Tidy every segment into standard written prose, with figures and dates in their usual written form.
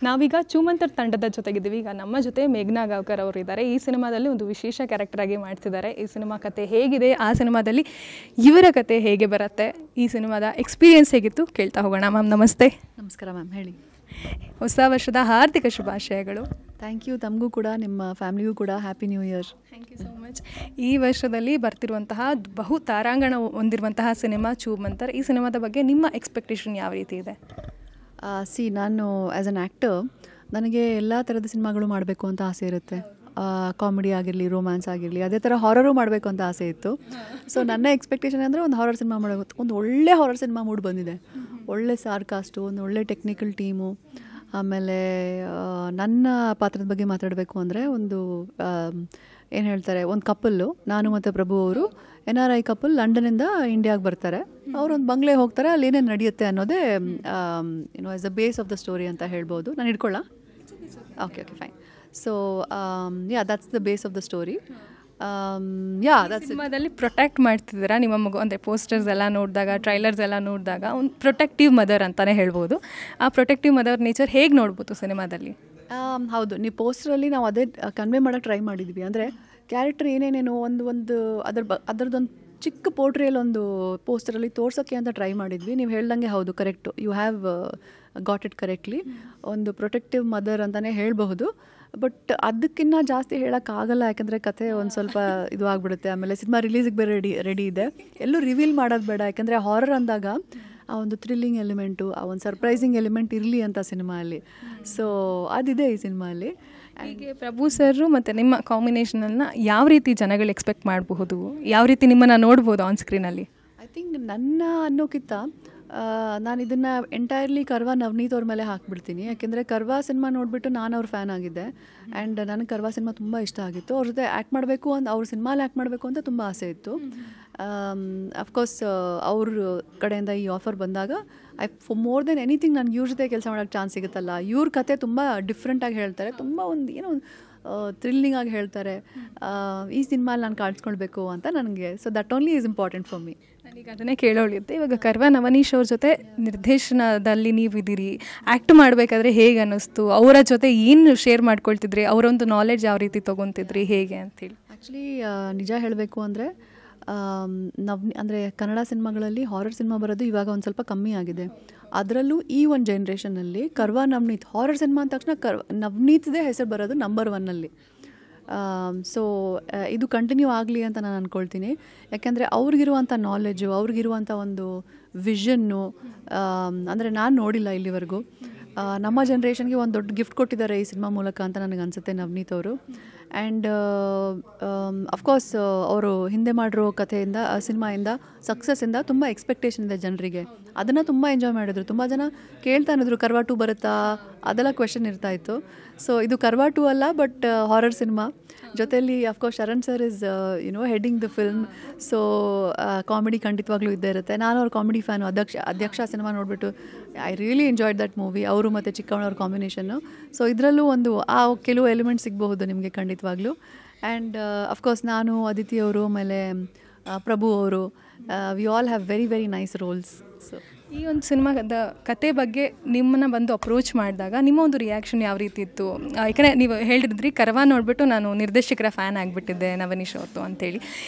ನಾವೀಗ ಚೂಮಂತರ್ ತಂಡದ ಜೊತೆಗಿದ್ದೀವಿ. ಈಗ ನಮ್ಮ ಜೊತೆ ಮೇಘನಾ ಗಾವ್ಕರ್ ಅವರು ಇದ್ದಾರೆ. ಈ ಸಿನಿಮಾದಲ್ಲಿ ಒಂದು ವಿಶೇಷ ಕ್ಯಾರೆಕ್ಟರ್ ಆಗಿ ಮಾಡ್ತಿದ್ದಾರೆ. ಈ ಸಿನಿಮಾ ಕತೆ ಹೇಗಿದೆ, ಆ ಸಿನಿಮಾದಲ್ಲಿ ಇವರ ಕತೆ ಹೇಗೆ ಬರುತ್ತೆ, ಈ ಸಿನಿಮಾದ ಎಕ್ಸ್ಪೀರಿಯೆನ್ಸ್ ಹೇಗಿತ್ತು ಕೇಳ್ತಾ ಹೋಗೋಣ. ಮ್ಯಾಮ್ ನಮಸ್ತೆ. ನಮಸ್ಕಾರ ಮ್ಯಾಮ್, ಹೇಳಿ. ಹೊಸ ವರ್ಷದ ಹಾರ್ದಿಕ ಶುಭಾಶಯಗಳು. Thank you. ತಮಗೂ ಕೂಡ ನಿಮ್ಮ ಫ್ಯಾಮಿಲಿಗೂ ಕೂಡ happy new year. Thank you so much. ಈ ವರ್ಷದಲ್ಲಿ ಬರ್ತಿರುವಂತಹ ಬಹು ತಾರಾಂಗಣ ಹೊಂದಿರುವಂತಹ ಸಿನಿಮಾ ಚೂಮಂತರ್. ಈ ಸಿನಿಮಾದ ಬಗ್ಗೆ ನಿಮ್ಮ ಎಕ್ಸ್ಪೆಕ್ಟೇಷನ್ ಯಾವ ರೀತಿ ಇದೆ? ನಾನು ಆ್ಯಸ್ ಅನ್ ಆ್ಯಕ್ಟರ್ ನನಗೆ ಎಲ್ಲ ಥರದ ಸಿನಿಮಾಗಳು ಮಾಡಬೇಕು ಅಂತ ಆಸೆ ಇರುತ್ತೆ. ಕಾಮಿಡಿ ಆಗಿರಲಿ, ರೊಮ್ಯಾನ್ಸ್ ಆಗಿರಲಿ, ಅದೇ ಥರ ಹಾರರು ಮಾಡಬೇಕು ಅಂತ ಆಸೆ ಇತ್ತು. ಸೊ ನನ್ನ ಎಕ್ಸ್ಪೆಕ್ಟೇಷನ್ ಅಂದರೆ ಒಂದು ಹಾರರ್ ಸಿನಿಮಾ ಮಾಡಬೇಕು, ಒಂದು ಒಳ್ಳೆ ಹಾರರ್ ಸಿನಿಮಾ ಮೂಡ್ ಬಂದಿದೆ. ಒಳ್ಳೆ ಸಾರ್ಕಾಸ್ಟು, ಒಂದು ಒಳ್ಳೆ ಟೆಕ್ನಿಕಲ್ ಟೀಮು. ಆಮೇಲೆ ನನ್ನ ಪಾತ್ರದ ಬಗ್ಗೆ ಮಾತಾಡಬೇಕು ಅಂದರೆ ಒಂದು ಏನು ಹೇಳ್ತಾರೆ, ಒಂದು ಕಪಲ್ಲು, ನಾನು ಮತ್ತು ಪ್ರಭು ಅವರು NRI ಕಪಲ್ ಲಂಡನಿಂದ ಇಂಡಿಯಾಗೆ ಬರ್ತಾರೆ. ಅವರೊಂದು ಬಂಗ್ಲೆ ಹೋಗ್ತಾರೆ, ಅಲ್ಲಿ ಏನೇನು ನಡೆಯುತ್ತೆ ಅನ್ನೋದೇ as the base of the story ಅಂತ ಹೇಳ್ಬೋದು. ನಾನು ಇಟ್ಕೊಳ್ಳ? Okay fine. So that's the base of the story. ಸಿನಿಮಾದಲ್ಲಿ ಪ್ರೊಟೆಕ್ಟ್ ಮಾಡ್ತಿದ್ದೀರಾ ನಿಮ್ಮ ಮಗು, ಅಂದರೆ ಪೋಸ್ಟರ್ಸ್ ಎಲ್ಲ ನೋಡಿದಾಗ, ಟ್ರೈಲರ್ಸ್ ಎಲ್ಲ ನೋಡಿದಾಗ ಒಂದು ಪ್ರೊಟೆಕ್ಟಿವ್ ಮದರ್ ಅಂತಲೇ ಹೇಳ್ಬೋದು. ಆ ಪ್ರೊಟೆಕ್ಟಿವ್ ಮದರ್ ನೇಚರ್ ಹೇಗೆ ನೋಡ್ಬೋದು ಸಿನಿಮಾದಲ್ಲಿ? ಹೌದು, ನೀವು ಪೋಸ್ಟರಲ್ಲಿ ನಾವು ಅದೇ ಕನ್ವೆ ಮಾಡೋಕ್ಕೆ ಟ್ರೈ ಮಾಡಿದ್ವಿ. ಅಂದರೆ ಕ್ಯಾರೆಕ್ಟರ್ ಏನೇನೇನೋ ಒಂದು ಅದರದ್ದೊಂದು ಚಿಕ್ಕ ಪೋರ್ಟ್ರಿಯಲ್ಲಿ ಒಂದು ಪೋಸ್ಟರಲ್ಲಿ ತೋರ್ಸೋಕ್ಕೆ ಅಂತ ಟ್ರೈ ಮಾಡಿದ್ವಿ. ನೀವು ಹೇಳ್ದಂಗೆ ಹೌದು, correct, you have got it correctly. ಒಂದು ಪ್ರೊಟೆಕ್ಟಿವ್ ಮದರ್ ಅಂತಲೇ ಹೇಳಬಹುದು. ಬಟ್ ಅದಕ್ಕಿಂತ ಜಾಸ್ತಿ ಹೇಳೋಕ್ಕಾಗಲ್ಲ, ಯಾಕೆಂದರೆ ಕಥೆ ಒಂದು ಸ್ವಲ್ಪ ಇದು ಆಗಿಬಿಡುತ್ತೆ. ಆಮೇಲೆ ಸಿನಿಮಾ ರಿಲೀಸಿಗೆ ಬೇರೆ ರೆಡಿ ಇದೆ. ಎಲ್ಲೂ ರಿವೀಲ್ ಮಾಡೋದು ಬೇಡ, ಯಾಕೆಂದರೆ ಹಾರರ್ ಅಂದಾಗ ಆ ಒಂದು ಥ್ರಿಲ್ಲಿಂಗ್ ಎಲಿಮೆಂಟು, ಆ ಒಂದು ಸರ್ಪ್ರೈಸಿಂಗ್ ಎಲಿಮೆಂಟ್ ಇರಲಿ ಅಂತ ಸಿನಿಮಾಲ್ಲಿ. ಸೊ ಅದಿದೆ ಈ ಸಿನಿಮಾಲ್ಲಿ. ಹೀಗೆ ಪ್ರಭು ಸರ್ ಮತ್ತು ನಿಮ್ಮ ಕಾಂಬಿನೇಷನನ್ನು ಯಾವ ರೀತಿ ಜನಗಳು ಎಕ್ಸ್ಪೆಕ್ಟ್ ಮಾಡಬಹುದು, ಯಾವ ರೀತಿ ನಿಮ್ಮನ್ನು ನೋಡ್ಬೋದು ಆನ್ ಸ್ಕ್ರೀನಲ್ಲಿ? ಐ ಥಿಂಕ್ ನನ್ನ ಅನ್ನೋಕ್ಕಿಂತ ನಾನು ಇದನ್ನು ಎಂಟೈರ್ಲಿ ಕರ್ವಾ ನವನೀತ್ ಅವ್ರ ಮೇಲೆ ಹಾಕ್ಬಿಡ್ತೀನಿ. ಯಾಕೆಂದರೆ ಕರ್ವಾ ಸಿನಿಮಾ ನೋಡಿಬಿಟ್ಟು ನಾನು ಅವ್ರ ಫ್ಯಾನ್ ಆಗಿದ್ದೆ. ಆ್ಯಂಡ್ ನನಗೆ ಕರ್ವಾ ಸಿನಿಮಾ ತುಂಬ ಇಷ್ಟ ಆಗಿತ್ತು. ಅವ್ರ ಜೊತೆ ಆ್ಯಕ್ಟ್ ಮಾಡಬೇಕು ಅಂತ, ಅವ್ರ ಸಿನಿಮಾಲಿ ಆ್ಯಕ್ಟ್ ಮಾಡಬೇಕು ಅಂತ ತುಂಬ ಆಸೆ ಇತ್ತು. ಅಫ್ಕೋರ್ಸ್ ಅವ್ರ ಕಡೆಯಿಂದ ಈ ಆಫರ್ ಬಂದಾಗ ಫಾರ್ ಮೋರ್ ದೆನ್ ಎನಿಥಿಂಗ್ ನನಗೆ ಇವ್ರ ಜೊತೆ ಕೆಲಸ ಮಾಡೋಕ್ಕೆ ಚಾನ್ಸ್ ಸಿಗುತ್ತಲ್ಲ. ಇವ್ರ ಕತೆ ತುಂಬ ಡಿಫ್ರೆಂಟಾಗಿ ಹೇಳ್ತಾರೆ, ತುಂಬ ಒಂದು ಏನೋ ಒಂದು ಥ್ರಿಲ್ಲಿಂಗ್ ಆಗಿ ಹೇಳ್ತಾರೆ. ಈ ಸಿನಿಮಾಲಿ ನಾನು ಕಾಣಿಸ್ಕೊಳ್ಬೇಕು ಅಂತ ನನಗೆ. So that only is important for me. ನನಗೆ ಅದನ್ನೇ ಕೇಳೋಳಿದ್ದೆ. ಇವಾಗ ಕರ್ವಾ ನವನೀಶ್ ಅವ್ರ ಜೊತೆ ನಿರ್ದೇಶನದಲ್ಲಿ ನೀವಿದ್ದೀರಿ, ಆ್ಯಕ್ಟ್ ಮಾಡಬೇಕಾದ್ರೆ ಹೇಗೆ ಅನ್ನಿಸ್ತು? ಅವರ ಜೊತೆ ಏನು ಶೇರ್ ಮಾಡ್ಕೊಳ್ತಿದ್ರಿ? ಅವರೊಂದು ನಾಲೆಡ್ಜ್ ಯಾವ ರೀತಿ ತೊಗೊತಿದ್ರಿ, ಹೇಗೆ ಅಂತೇಳಿ? ಆ್ಯಕ್ಚುಲಿ ನಿಜ ಹೇಳಬೇಕು ಅಂದರೆ ಅಂದರೆ ಕನ್ನಡ ಸಿನಿಮಾಗಳಲ್ಲಿ ಹಾರರ್ ಸಿನಿಮಾ ಬರೋದು ಇವಾಗ ಒಂದು ಸ್ವಲ್ಪ ಕಮ್ಮಿ ಆಗಿದೆ. ಅದರಲ್ಲೂ ಈ ಒಂದು ಜನ್ರೇಷನಲ್ಲಿ ಕರ್ವಾ ನವನೀತ್ ಹಾರರ್ ಸಿನಿಮಾ ಅಂದ ತಕ್ಷಣ ನವನೀತ್ದೇ ಹೆಸರು ಬರೋದು ನಂಬರ್ 1 ಸೊ ಇದು ಕಂಟಿನ್ಯೂ ಆಗಲಿ ಅಂತ ನಾನು ಅಂದ್ಕೊಳ್ತೀನಿ. ಯಾಕೆಂದರೆ ಅವ್ರಿಗಿರುವಂಥ ನಾಲೆಡ್ಜು, ಅವ್ರಿಗಿರುವಂಥ ಒಂದು ವಿಷನ್ನು ಅಂದರೆ ನಾನು ನೋಡಿಲ್ಲ ಇಲ್ಲಿವರೆಗೂ. ನಮ್ಮ ಜನ್ರೇಷನ್ಗೆ ಒಂದು ದೊಡ್ಡ ಗಿಫ್ಟ್ ಕೊಟ್ಟಿದ್ದಾರೆ ಈ ಸಿನಿಮಾ ಮೂಲಕ ಅಂತ ನನಗೆ ಅನಿಸುತ್ತೆ ನವನೀತ್ ಅವರು. ಆ್ಯಂಡ್ ಅಫ್ಕೋರ್ಸ್ ಅವರು ಹಿಂದೆ ಮಾಡಿರೋ ಕಥೆಯಿಂದ, ಸಿನಿಮಾಯಿಂದ, ಸಕ್ಸಸ್ಸಿಂದ ತುಂಬ ಎಕ್ಸ್ಪೆಕ್ಟೇಷನ್ ಇದೆ ಜನರಿಗೆ. ಅದನ್ನು ತುಂಬ ಎಂಜಾಯ್ ಮಾಡಿದ್ರು. ತುಂಬ ಜನ ಕೇಳ್ತಾ ಇದ್ರು ಕರ್ವಾ 2 ಬರುತ್ತಾ, ಅದೆಲ್ಲ ಕ್ವೆಶನ್ ಇರ್ತಾಯಿತ್ತು. ಸೊ ಇದು ಕರ್ವಾ 2 ಅಲ್ಲ, ಬಟ್ ಹಾರರ್ ಸಿನಿಮಾ. ಜೊತೆಯಲ್ಲಿ of course Sharan sir is heading the film. So comedy ಖಂಡಿತವಾಗ್ಲೂ ಇದ್ದೇ ಇರುತ್ತೆ. ನಾನು ಅವ್ರ ಕಾಮಿಡಿ ಫ್ಯಾನು. ಅಧ್ಯಕ್ಷ ಸಿನಿಮಾ ನೋಡಿಬಿಟ್ಟು I really enjoyed that movie. ಅವರು ಮತ್ತು ಚಿಕ್ಕವನವ್ರ ಕಾಂಬಿನೇಷನ್ನು. ಸೊ ಇದರಲ್ಲೂ ಒಂದು ಕೆಲವು ಎಲಿಮೆಂಟ್ ಸಿಗಬಹುದು ನಿಮಗೆ ಖಂಡಿತವಾಗ್ಲೂ. ಆ್ಯಂಡ್ ಅಫ್ಕೋರ್ಸ್ ನಾನು, ಅದಿತಿ ಅವರು, ಆಮೇಲೆ ಪ್ರಭು ಅವರು, we all have very very nice roles. So ಈ ಒಂದು ಸಿನಿಮಾದ ಕತೆ ಬಗ್ಗೆ ನಿಮ್ಮನ್ನು ಬಂದು ಅಪ್ರೋಚ್ ಮಾಡಿದಾಗ ನಿಮ್ಮ ಒಂದು ರಿಯಾಕ್ಷನ್ ಯಾವ ರೀತಿ ಇತ್ತು? ಯಾಕಂದರೆ ನೀವು ಹೇಳಿದ್ರಿ ಕರ್ವಾ ನೋಡಿಬಿಟ್ಟು ನಾನು ನಿರ್ದೇಶಕರ ಫ್ಯಾನ್ ಆಗಿಬಿಟ್ಟಿದ್ದೆ ನವನೀಶ್ ಅವ್ರದ್ದು ಅಂತೇಳಿ.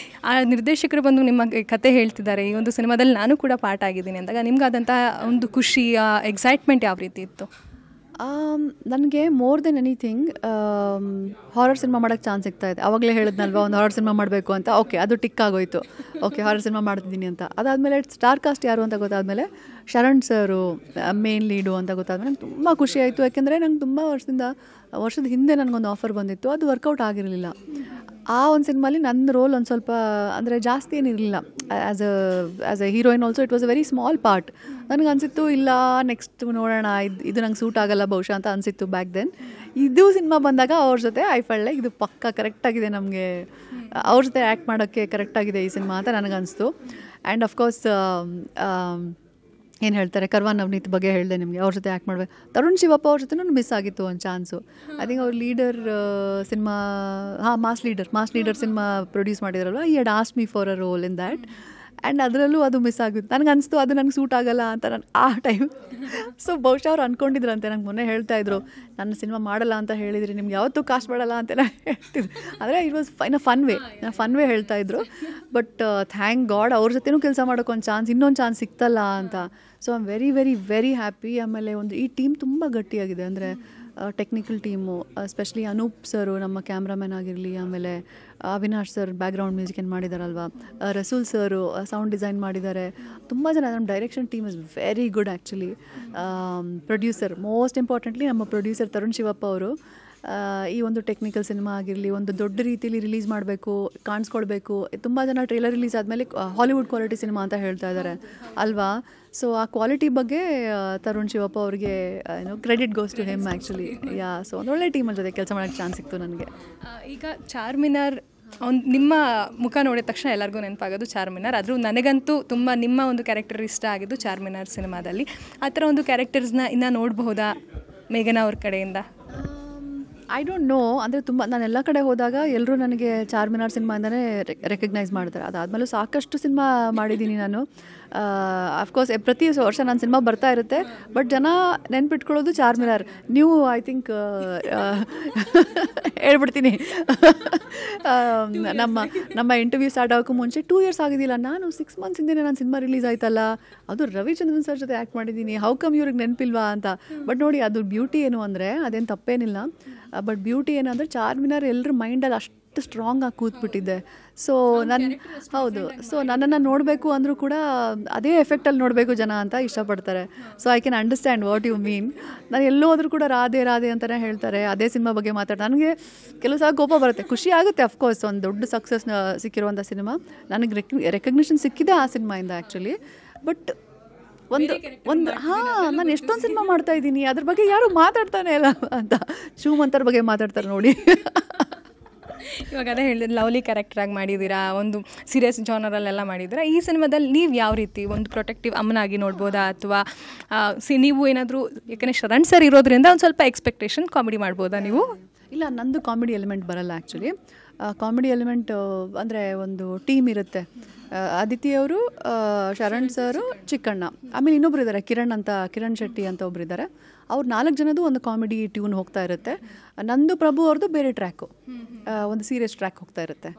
ಆ ನಿರ್ದೇಶಕರು ಬಂದು ನಿಮ್ಮ ಕತೆ ಹೇಳ್ತಿದ್ದಾರೆ, ಈ ಒಂದು ಸಿನಿಮಾದಲ್ಲಿ ನಾನು ಕೂಡ ಪಾರ್ಟ್ ಆಗಿದ್ದೀನಿ ಅಂದಾಗ ನಿಮ್ಗಾದಂಥ ಒಂದು ಖುಷಿ, ಎಕ್ಸೈಟ್ಮೆಂಟ್ ಯಾವ ರೀತಿ ಇತ್ತು? ನನಗೆ more than anything horror cinema ಮಾಡೋಕ್ಕೆ ಚಾನ್ಸ್ ಸಿಗ್ತಾಯಿದೆ. ಆವಾಗಲೇ ಹೇಳಿದ್ನಲ್ವ ಒಂದು ಹಾರರ್ ಸಿನಿಮಾ ಮಾಡಬೇಕು ಅಂತ. ಓಕೆ, ಅದು ಟಿಕ್ ಆಗೋಯ್ತು. ಓಕೆ, ಹಾರರ್ ಸಿನಿಮಾ ಮಾಡ್ತಿದ್ದೀನಿ ಅಂತ. ಅದಾದಮೇಲೆ ಸ್ಟಾರ್ ಕಾಸ್ಟ್ ಯಾರು ಅಂತ ಗೊತ್ತಾದಮೇಲೆ ಶರಣ್ ಸರು ಮೇನ್ ಲೀಡು ಅಂತ ಗೊತ್ತಾದ್ಮೇಲೆ ನಂಗೆ ತುಂಬ ಖುಷಿ ಆಯಿತು. ಯಾಕೆಂದರೆ ನಂಗೆ ತುಂಬ ವರ್ಷದ ಹಿಂದೆ ನನಗೊಂದು ಆಫರ್ ಬಂದಿತ್ತು, ಅದು ವರ್ಕೌಟ್ ಆಗಿರಲಿಲ್ಲ. ಆ ಒಂದು ಸಿನಿಮಾಲಿ ನನ್ನ ರೋಲ್ ಒಂದು ಸ್ವಲ್ಪ ಅಂದರೆ ಜಾಸ್ತಿ ಏನಿರಲಿಲ್ಲ. As a heroine also it was a very small part. ನನಗೆ ಅನಿಸಿತ್ತು ಇಲ್ಲ ನೆಕ್ಸ್ಟ್ ನೋಡೋಣ, ಇದು ನಂಗೆ ಸೂಟ್ ಆಗಲ್ಲ ಬಹುಶಃ ಅಂತ ಅನಿಸಿತ್ತು ಬ್ಯಾಕ್ ದೆನ್. ಇದು ಸಿನಿಮಾ ಬಂದಾಗ ಅವ್ರ ಜೊತೆ ಐ ಫೆಲ್ಟ್ ಲೈಕ್ ಇದು ಪಕ್ಕ ಕರೆಕ್ಟಾಗಿದೆ, ನಮಗೆ ಅವ್ರ ಜೊತೆ ಆ್ಯಕ್ಟ್ ಮಾಡೋಕ್ಕೆ ಕರೆಕ್ಟಾಗಿದೆ ಈ ಸಿನಿಮಾ ಅಂತ ನನಗನ್ನಿಸ್ತು. ಆ್ಯಂಡ್ ಅಫ್ಕೋರ್ಸ್ ಏನು ಹೇಳ್ತಾರೆ, ಕರ್ವಾ ನವನೀತ್ ಬಗ್ಗೆ ಹೇಳಿದೆ ನಿಮಗೆ, ಅವ್ರ ಜೊತೆ ಆ್ಯಕ್ಟ್ ಮಾಡಬೇಕು. ತರುಣ್ ಶಿವಪ್ಪ ಅವ್ರ ಜೊತೆ ಮಿಸ್ ಆಗಿತ್ತು ಒಂದು ಚಾನ್ಸು. ಐ ಥಿಂಕ್ ಅವ್ರು leader cinema, mass leader cinema produce ಮಾಡಿದ್ರಲ್ವ, he had asked me for a role in that. And ಅದರಲ್ಲೂ ಅದು ಮಿಸ್ ಆಗಿತ್ತು. ನನಗೆ ಅನಿಸ್ತು ಅದು ನನಗೆ ಸೂಟ್ ಆಗಲ್ಲ ಅಂತ ನಾನು ಆ ಟೈಮ್. ಸೊ ಬಹುಶಃ ಅವ್ರು ಅಂದ್ಕೊಂಡಿದ್ರಂತೆ, ನಂಗೆ ಮೊನ್ನೆ ಹೇಳ್ತಾಯಿದ್ರು, ನನ್ನ ಸಿನಿಮಾ ಮಾಡಲ್ಲ ಅಂತ ಹೇಳಿದ್ರಿ, ನಿಮ್ಗೆ ಯಾವತ್ತೂ ಕಾಸ್ಟ್ ಮಾಡಲ್ಲ ಅಂತ ಹೇಳ್ತಿದ್ರು. ಆದರೆ ಇಟ್ ವಾಸ್ ಫನ್ ವೇ ಹೇಳ್ತಾಯಿದ್ರು. ಬಟ್ ಥ್ಯಾಂಕ್ ಗಾಡ್ ಅವ್ರ ಜೊತೆನೂ ಕೆಲಸ ಮಾಡೋಕ್ಕೊಂದು ಚಾನ್ಸ್, ಇನ್ನೊಂದು ಚಾನ್ಸ್ ಸಿಕ್ತಲ್ಲ ಅಂತ. So I am very very very happy. ಆಮೇಲೆ ಈ ಟೀಮ್ ತುಂಬ ಗಟ್ಟಿಯಾಗಿದೆ. ಅಂದರೆ ಟೆಕ್ನಿಕಲ್ ಟೀಮು, ಎಸ್ಪೆಷಲಿ ಅನೂಪ್ ಸರು ನಮ್ಮ ಕ್ಯಾಮ್ರಾಮನ್ ಆಗಿರಲಿ, ಆಮೇಲೆ ಅವಿನಾಶ್ ಸರ್ ಬ್ಯಾಕ್ಗ್ರೌಂಡ್ ಮ್ಯೂಸಿಕ್ ಏನು ಮಾಡಿದಾರಲ್ವ, ರಸೂಲ್ ಸರು ಸೌಂಡ್ ಡಿಸೈನ್ ಮಾಡಿದ್ದಾರೆ. ತುಂಬ ಜನ, ನಮ್ಮ direction team is very good actually. Producer, most importantly ನಮ್ಮ ಪ್ರೊಡ್ಯೂಸರ್ ತರುಣ್ ಶಿವಪ್ಪ ಅವರು ಈ ಒಂದು ಟೆಕ್ನಿಕಲ್ ಸಿನಿಮಾ ಆಗಿರಲಿ, ಒಂದು ದೊಡ್ಡ ರೀತಿಯಲ್ಲಿ ರಿಲೀಸ್ ಮಾಡಬೇಕು, ಕಾಣಿಸ್ಕೊಳ್ಬೇಕು. ತುಂಬ ಜನ ಟ್ರೇಲರ್ ರಿಲೀಸ್ ಆದಮೇಲೆ ಹಾಲಿವುಡ್ ಕ್ವಾಲಿಟಿ ಸಿನಿಮಾ ಅಂತ ಹೇಳ್ತಾ ಇದ್ದಾರೆ ಅಲ್ವಾ. ಸೊ ಆ ಕ್ವಾಲಿಟಿ ಬಗ್ಗೆ ತರುಣ್ ಶಿವಪ್ಪ ಅವ್ರಿಗೆ credit goes to him actually. So ಒಂದೊಳ್ಳೆ ಟೀಮಲ್ಲಿ ಜೊತೆ ಕೆಲಸ ಮಾಡೋಕ್ಕೆ ಚಾನ್ಸ್ ಸಿಕ್ತು ನನಗೆ. ಈಗ ಚಾರ್ಮಿನಾರ್ ನಿಮ್ಮ ಮುಖ ನೋಡಿದ ತಕ್ಷಣ ಎಲ್ಲರಿಗೂ ನೆನಪಾಗೋದು ಚಾರ್ಮಿನಾರ್. ಆದರೂ ನನಗಂತೂ ತುಂಬ ನಿಮ್ಮ ಒಂದು ಕ್ಯಾರೆಕ್ಟರ್ ಇಷ್ಟ ಆಗಿದ್ದು ಚಾರ್ಮಿನಾರ್ ಸಿನಿಮಾದಲ್ಲಿ. ಆ ಥರ ಒಂದು ಕ್ಯಾರೆಕ್ಟರ್ಸ್ನ ಇನ್ನೂ ನೋಡಬಹುದಾ ಮೇಘನಾ ಅವ್ರ ಕಡೆಯಿಂದ? I don't know. ಅಂದರೆ ನಾನು ಎಲ್ಲ ಕಡೆ ಹೋದಾಗ ಎಲ್ಲರೂ ನನಗೆ ಚಾರ್ಮಿನಾರ್ ಸಿನಿಮಾಯಿಂದನೇ ರೆಕಗ್ನೈಸ್ ಮಾಡ್ತಾರೆ. ಅದಾದಮೇಲೂ ಸಾಕಷ್ಟು ಸಿನಿಮಾ ಮಾಡಿದ್ದೀನಿ ನಾನು. ಅಫ್ಕೋರ್ಸ್ ಪ್ರತಿ ವರ್ಷ ನನ್ನ ಸಿನಿಮಾ ಬರ್ತಾ ಇರುತ್ತೆ, ಬಟ್ ಜನ ನೆನ್ಪಿಟ್ಕೊಳ್ಳೋದು ಚಾರ್ಮಿನಾರ್. ನೀವು ಐ ಥಿಂಕ್ ಹೇಳ್ಬಿಡ್ತೀನಿ, ನಮ್ಮ ಇಂಟರ್ವ್ಯೂ ಸ್ಟಾರ್ಟ್ ಆಗೋಕ್ಕೂ ಮುಂಚೆ 2 years ಆಗಿದ್ದಿಲ್ಲ, ನಾನು 6 months ಹಿಂದೆ ನಾನು ಸಿನಿಮಾ ರಿಲೀಸ್ ಆಯ್ತಲ್ಲ, ಅದು ರವಿಚಂದ್ರನ್ ಸರ್ ಜೊತೆ ಆ್ಯಕ್ಟ್ ಮಾಡಿದ್ದೀನಿ, ಹೌ ಕಮ್ ಇವ್ರಿಗೆ ನೆನಪಿಲ್ವಾ ಅಂತ. ಬಟ್ ನೋಡಿ, ಅದು ಬ್ಯೂಟಿ ಏನು ಅಂದರೆ, ಅದೇನು ತಪ್ಪೇನಿಲ್ಲ, ಬಟ್ ಬ್ಯೂಟಿ ಏನಂದರೆ ಚಾರ್ಮಿನಾರ್ ಎಲ್ಲರ ಮೈಂಡಲ್ಲಿ ಅಷ್ಟು ಸ್ಟ್ರಾಂಗ್ ಆಗಿ ಕೂತ್ಬಿಟ್ಟಿದ್ದೆ. ಸೊ ನನ್ನನ್ನು ನೋಡಬೇಕು ಅಂದರೂ ಕೂಡ ಅದೇ ಎಫೆಕ್ಟಲ್ಲಿ ನೋಡಬೇಕು ಜನ ಅಂತ ಇಷ್ಟಪಡ್ತಾರೆ. So I can understand what you mean. ನಾನು ಎಲ್ಲೋ ಹೋದ್ರೂ ಕೂಡ ರಾಧೆ ಅಂತಲೇ ಹೇಳ್ತಾರೆ, ಅದೇ ಸಿನಿಮಾ ಬಗ್ಗೆ ಮಾತಾಡ್ತಾರೆ. ನನಗೆ ಕೆಲವು ಸಲ ಕೋಪ ಬರುತ್ತೆ, ಖುಷಿ ಆಗುತ್ತೆ ಅಫ್ಕೋರ್ಸ್, ಒಂದು ದೊಡ್ಡ ಸಕ್ಸಸ್ ಸಿಕ್ಕಿರುವಂಥ ಸಿನಿಮಾ. ನನಗೆ ರೆಕಗ್ನಿಷನ್ ಸಿಕ್ಕಿದೆ ಆ ಸಿನಿಮಾಯಿಂದ ಆ್ಯಕ್ಚುಲಿ. ಬಟ್ ನಾನು ಎಷ್ಟೊಂದು ಸಿನಿಮಾ ಮಾಡ್ತಾ ಇದ್ದೀನಿ, ಅದ್ರ ಬಗ್ಗೆ ಯಾರು ಮಾತಾಡ್ತಾನೆ ಇಲ್ಲ ಅಂತ. ಚೂಮಂತರ ಬಗ್ಗೆ ಮಾತಾಡ್ತಾರೆ ನೋಡಿ. ಇವಾಗ ಅದೇ ಹೇಳಿದ್ರೆ ಲವ್ಲಿ ಕ್ಯಾರೆಕ್ಟರಾಗಿ ಮಾಡಿದ್ದೀರಾ, ಒಂದು ಸೀರಿಯಸ್ ಜಾನರಲ್ಲೆಲ್ಲ ಮಾಡಿದ್ದೀರಾ. ಈ ಸಿನಿಮಾದಲ್ಲಿ ನೀವು ಯಾವ ರೀತಿ ಒಂದು ಪ್ರೊಟೆಕ್ಟಿವ್ ಅಮ್ಮನಾಗಿ ನೋಡ್ಬೋದಾ, ಅಥವಾ ನೀವು ಏನಾದರೂ, ಯಾಕಂದರೆ ಶರಣ್ ಸರ್ ಇರೋದ್ರಿಂದ ಒಂದು ಸ್ವಲ್ಪ ಎಕ್ಸ್ಪೆಕ್ಟೇಷನ್ ಕಾಮಿಡಿ ಮಾಡ್ಬೋದಾ ನೀವು? ಇಲ್ಲ, ನಂದು ಕಾಮಿಡಿ ಎಲಿಮೆಂಟ್ ಬರಲ್ಲ ಆ್ಯಕ್ಚುಲಿ. ಕಾಮಿಡಿ ಎಲಿಮೆಂಟ್ ಅಂದರೆ ಒಂದು ಟೀಮ್ ಇರುತ್ತೆ. ಅದಿತಿ ಅವರು, ಶರಣ್ ಸರು, ಚಿಕ್ಕಣ್ಣ, ಆಮೇಲೆ ಇನ್ನೊಬ್ರು ಇದ್ದಾರೆ ಕಿರಣ್ ಶೆಟ್ಟಿ ಅಂತ ಒಬ್ರು ಇದ್ದಾರೆ. ಅವ್ರು 4 ಜನದ್ದು ಒಂದು ಕಾಮಿಡಿ ಟ್ಯೂನ್ ಹೋಗ್ತಾ ಇರುತ್ತೆ. ನಂದು ಪ್ರಭು ಅವ್ರದ್ದು ಬೇರೆ ಟ್ರ್ಯಾಕು, ಒಂದು ಸೀರಿಯಸ್ ಟ್ರ್ಯಾಕ್ ಹೋಗ್ತಾ ಇರುತ್ತೆ.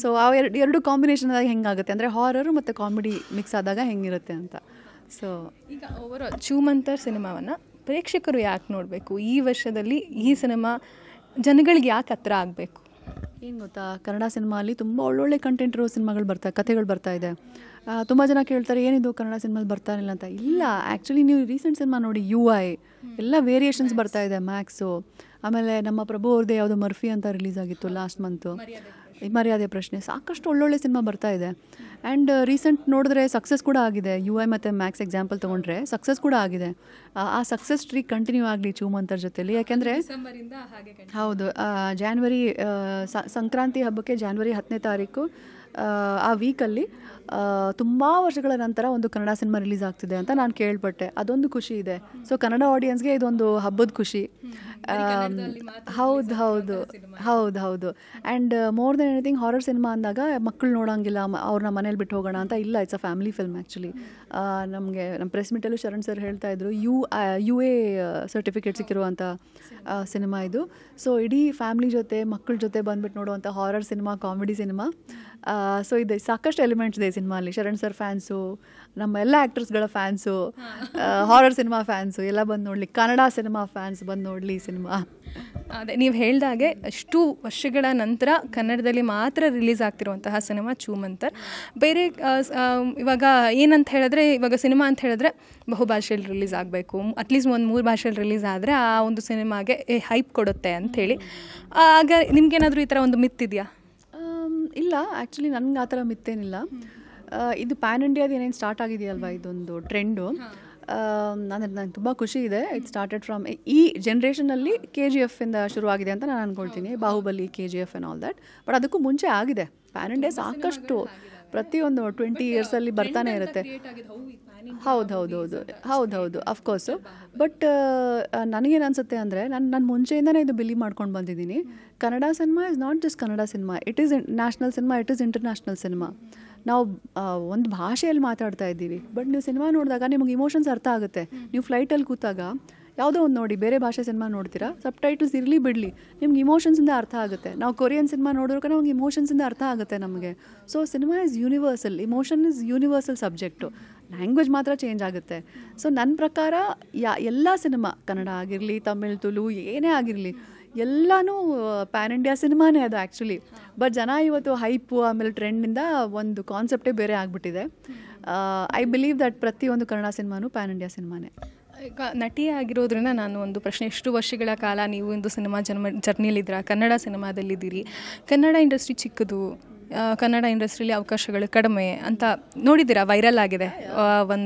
ಸೊ ಆ ಎರಡು ಕಾಂಬಿನೇಷನ್ ಆದಾಗ ಹೆಂಗಾಗುತ್ತೆ ಅಂದರೆ ಹಾರರು ಮತ್ತು ಕಾಮಿಡಿ ಮಿಕ್ಸ್ ಆದಾಗ ಹೆಂಗಿರುತ್ತೆ ಅಂತ. ಸೊ ಈಗ ಓವರಾಲ್ ಚೂಮಂತರ್ ಸಿನಿಮಾವನ್ನು ಪ್ರೇಕ್ಷಕರು ಯಾಕೆ ನೋಡಬೇಕು? ಈ ವರ್ಷದಲ್ಲಿ ಈ ಸಿನಿಮಾ ಜನಗಳಿಗೆ ಯಾಕೆ ಹತ್ರ ಆಗಬೇಕು? ಏನು ಗೊತ್ತಾ, ಕನ್ನಡ ಸಿನಿಮಾ ಅಲ್ಲಿ ತುಂಬ ಒಳ್ಳೊಳ್ಳೆ ಕಂಟೆಂಟ್ ಇರೋ ಸಿನಿಮಾಗಳು ಕಥೆಗಳು ಬರ್ತಾ ಇದೆ. ತುಂಬ ಜನ ಕೇಳ್ತಾರೆ, ಏನಿದು ಕನ್ನಡ ಸಿನಿಮಾಲಿ ಬರ್ತಾ ಇಲ್ಲ ಅಂತ. ಇಲ್ಲ, ಆ್ಯಕ್ಚುಲಿ ನೀವು ರೀಸೆಂಟ್ ಸಿನಿಮಾ ನೋಡಿ, UI ಎಲ್ಲ ವೇರಿಯೇಷನ್ಸ್ ಬರ್ತಾ ಇದೆ, ಮ್ಯಾಕ್ಸು. ಆಮೇಲೆ ನಮ್ಮ ಪ್ರಭು ಅವ್ರದ್ದೇ ಯಾವುದೋ ಮರ್ಫಿ ಅಂತ ರಿಲೀಸ್ ಆಗಿತ್ತು ಲಾಸ್ಟ್ ಮಂತು, ಮರ್ಯಾದೆ ಪ್ರಶ್ನೆ. ಸಾಕಷ್ಟು ಒಳ್ಳೊಳ್ಳೆ ಸಿನಿಮಾ ಬರ್ತಾ ಇದೆ. ಆ್ಯಂಡ್ ರೀಸೆಂಟ್ ನೋಡಿದ್ರೆ ಸಕ್ಸಸ್ ಕೂಡ ಆಗಿದೆ. UI ಮತ್ತು ಮ್ಯಾಕ್ಸ್ ಎಕ್ಸಾಂಪಲ್ ತೊಗೊಂಡ್ರೆ ಸಕ್ಸಸ್ ಕೂಡ ಆಗಿದೆ. ಆ ಸಕ್ಸಸ್ ಸ್ಟ್ರೀಕ್ ಕಂಟಿನ್ಯೂ ಆಗಲಿ ಚೂಮಂತರ್ ಜೊತೆಲಿ. ಯಾಕೆಂದರೆ ಹೌದು, ಜಾನ್ವರಿ ಸಂಕ್ರಾಂತಿ ಹಬ್ಬಕ್ಕೆ January 10ನೇ ತಾರೀಕು ಆ ವೀಕಲ್ಲಿ ತುಂಬ ವರ್ಷಗಳ ನಂತರ ಒಂದು ಕನ್ನಡ ಸಿನಿಮಾ ರಿಲೀಸ್ ಆಗ್ತಿದೆ ಅಂತ ನಾನು ಕೇಳ್ಪಟ್ಟೆ. ಅದೊಂದು ಖುಷಿ ಇದೆ. ಸೊ ಕನ್ನಡ ಆಡಿಯನ್ಸ್ಗೆ ಇದೊಂದು ಹಬ್ಬದ ಖುಷಿ. ಹೌದು. And more than anything, horror cinema ಅಂದಾಗ ಮಕ್ಕಳು ನೋಡೋಂಗಿಲ್ಲ, ಅವ್ರನ್ನ ಮನೇಲಿ ಬಿಟ್ಟು ಹೋಗೋಣ ಅಂತ ಇಲ್ಲ. It's a family film actually. ನಮಗೆ ನಮ್ಮ ಪ್ರೆಸ್ ಮೀಟಲ್ಲೂ ಶರಣ್ ಸರ್ ಹೇಳ್ತಾ ಇದ್ರು, UA ಸರ್ಟಿಫಿಕೇಟ್ ಸಿಕ್ಕಿರುವಂಥ ಸಿನಿಮಾ ಇದು. ಸೊ ಇಡೀ ಫ್ಯಾಮಿಲಿ ಜೊತೆ, ಮಕ್ಕಳ ಜೊತೆ ಬಂದುಬಿಟ್ಟು ನೋಡುವಂಥ horror cinema, comedy cinema. So ಇದೆ, ಸಾಕಷ್ಟು ಎಲಿಮೆಂಟ್ಸ್ ಇದೆ ಸಿನಿಮಾ ಅಲ್ಲಿ. ಶರಣ್ ಸರ್ ಫ್ಯಾನ್ಸು, ನಮ್ಮ ಎಲ್ಲ ಆ್ಯಕ್ಟರ್ಸ್ಗಳ ಫ್ಯಾನ್ಸು, ಹಾರರ್ ಸಿನಿಮಾ ಫ್ಯಾನ್ಸು ಎಲ್ಲ ಬಂದು ನೋಡಲಿ, ಕನ್ನಡ ಸಿನಿಮಾ ಫ್ಯಾನ್ಸ್ ಬಂದು ನೋಡಲಿ ಸಿನಿಮಾ. ಅದೇ ನೀವು ಹೇಳ್ದಾಗೆ ಅಷ್ಟು ವರ್ಷಗಳ ನಂತರ ಕನ್ನಡದಲ್ಲಿ ಮಾತ್ರ ರಿಲೀಸ್ ಆಗ್ತಿರುವಂತಹ ಸಿನಿಮಾ ಚೂಮಂತರ್. ಬೇರೆ ಇವಾಗ ಏನಂತ ಹೇಳಿದ್ರೆ, ಇವಾಗ ಸಿನಿಮಾ ಅಂತ ಹೇಳಿದ್ರೆ ಬಹುಭಾಷೆಯಲ್ಲಿ ರಿಲೀಸ್ ಆಗಬೇಕು, ಅಟ್ಲೀಸ್ಟ್ ಒಂದು 3 ಭಾಷೆಯಲ್ಲಿ ರಿಲೀಸ್ ಆದರೆ ಆ ಒಂದು ಸಿನಿಮಾಗೆ ಹೈಪ್ ಕೊಡುತ್ತೆ ಅಂಥೇಳಿ. ಆಗ ನಿಮ್ಗೇನಾದರೂ ಈ ಥರ ಒಂದು ಮಿತ್ತಿದೆಯಾ? ಇಲ್ಲ, ಆ್ಯಕ್ಚುಲಿ ನನಗೆ ಆ ಥರ ಮಿತ್ತೇನಿಲ್ಲ. ಇದು ಪ್ಯಾನ್ ಇಂಡಿಯಾದ ಏನೇನು ಸ್ಟಾರ್ಟ್ ಆಗಿದೆಯಲ್ವ ಇದೊಂದು ಟ್ರೆಂಡು, ನಂಗೆ ತುಂಬ ಖುಷಿ ಇದೆ. ಇಟ್ ಸ್ಟಾರ್ಟೆಡ್ ಫ್ರಮ್ ಈ ಜನ್ರೇಷನಲ್ಲಿ KGF ಇಂದ ಶುರುವಾಗಿದೆ ಅಂತ ನಾನು ಅಂದ್ಕೊಳ್ತೀನಿ. Baahubali, KGF and all that. But ಅದಕ್ಕೂ ಮುಂಚೆ ಆಗಿದೆ ಪ್ಯಾನ್ ಇಂಡಿಯಾ ಸಾಕಷ್ಟು. ಪ್ರತಿಯೊಂದು 20 yearsಲ್ಲಿ ಬರ್ತಾನೆ ಇರುತ್ತೆ. ಹೌದು ಅಫ್ಕೋರ್ಸು. ಬಟ್ ನನಗೇನು ಅನಿಸುತ್ತೆ ಅಂದರೆ, ನಾನು ಮುಂಚೆಯಿಂದನೇ ಇದು ಬಿಲೀವ್ ಮಾಡ್ಕೊಂಡು ಬಂದಿದ್ದೀನಿ. Kannada cinema is not just Kannada cinema, it is national cinema, it is international cinema. ನಾವು ಒಂದು ಭಾಷೆಯಲ್ಲಿ ಮಾತಾಡ್ತಾ ಇದ್ದೀವಿ, ಬಟ್ ನೀವು ಸಿನಿಮಾ ನೋಡಿದಾಗ ನಿಮಗೆ ಇಮೋಷನ್ಸ್ ಅರ್ಥ ಆಗುತ್ತೆ. ನೀವು ಫ್ಲೈಟಲ್ಲಿ ಕೂತಾಗ ಯಾವುದೋ ಒಂದು ನೋಡಿ ಬೇರೆ ಭಾಷೆ ಸಿನಿಮಾ ನೋಡ್ತೀರಾ, ಸಬ್ ಟೈಟಲ್ಸ್ ಇರಲಿ ಬಿಡಲಿ ನಿಮ್ಗೆ ಇಮೋಷನ್ಸಿಂದ ಅರ್ಥ ಆಗುತ್ತೆ. ನಾವು ಕೊರಿಯನ್ ಸಿನಿಮಾ ನೋಡಿದ್ರೆ ನಮಗೆ ಇಮೋಷನ್ಸಿಂದ ಅರ್ಥ ಆಗುತ್ತೆ ನಮಗೆ. So cinema is universal, emotion is universal subject, language ಮಾತ್ರ ಚೇಂಜ್ ಆಗುತ್ತೆ. ಸೊ ನನ್ನ ಪ್ರಕಾರ ಎಲ್ಲ ಸಿನಿಮಾ, ಕನ್ನಡ ಆಗಿರಲಿ, ತಮಿಳ್, ತುಳು, ಏನೇ ಆಗಿರಲಿ, ಎಲ್ಲನೂ ಪ್ಯಾನ್ ಇಂಡಿಯಾ ಸಿನಿಮಾನೇ ಅದು ಆ್ಯಕ್ಚುಲಿ. ಬಟ್ ಜನ ಇವತ್ತು ಹೈಪು ಆಮೇಲೆ ಟ್ರೆಂಡಿಂದ ಒಂದು ಕಾನ್ಸೆಪ್ಟೇ ಬೇರೆ ಆಗಿಬಿಟ್ಟಿದೆ. ಐ ಬಿಲೀವ್ ದಟ್ ಪ್ರತಿಯೊಂದು ಕನ್ನಡ ಸಿನಿಮಾನೂ ಪ್ಯಾನ್ ಇಂಡಿಯಾ ಸಿನಿಮಾನೇ. ಈಗ ನಟಿ ಆಗಿರೋದ್ರಿಂದ ನಾನು ಒಂದು ಪ್ರಶ್ನೆ, ಎಷ್ಟು ವರ್ಷಗಳ ಕಾಲ ನೀವು ಒಂದು ಸಿನಿಮಾ ಜರ್ನಿಲಿದ್ದೀರಾ, ಕನ್ನಡ ಸಿನಿಮಾದಲ್ಲಿದ್ದೀರಿ, ಕನ್ನಡ ಇಂಡಸ್ಟ್ರಿ ಚಿಕ್ಕದು, ಕನ್ನಡ ಇಂಡಸ್ಟ್ರಿಯಲ್ಲಿ ಅವಕಾಶಗಳು ಕಡಿಮೆ ಅಂತ ನೋಡಿದ್ದೀರಾ, ವೈರಲ್ ಆಗಿದೆ.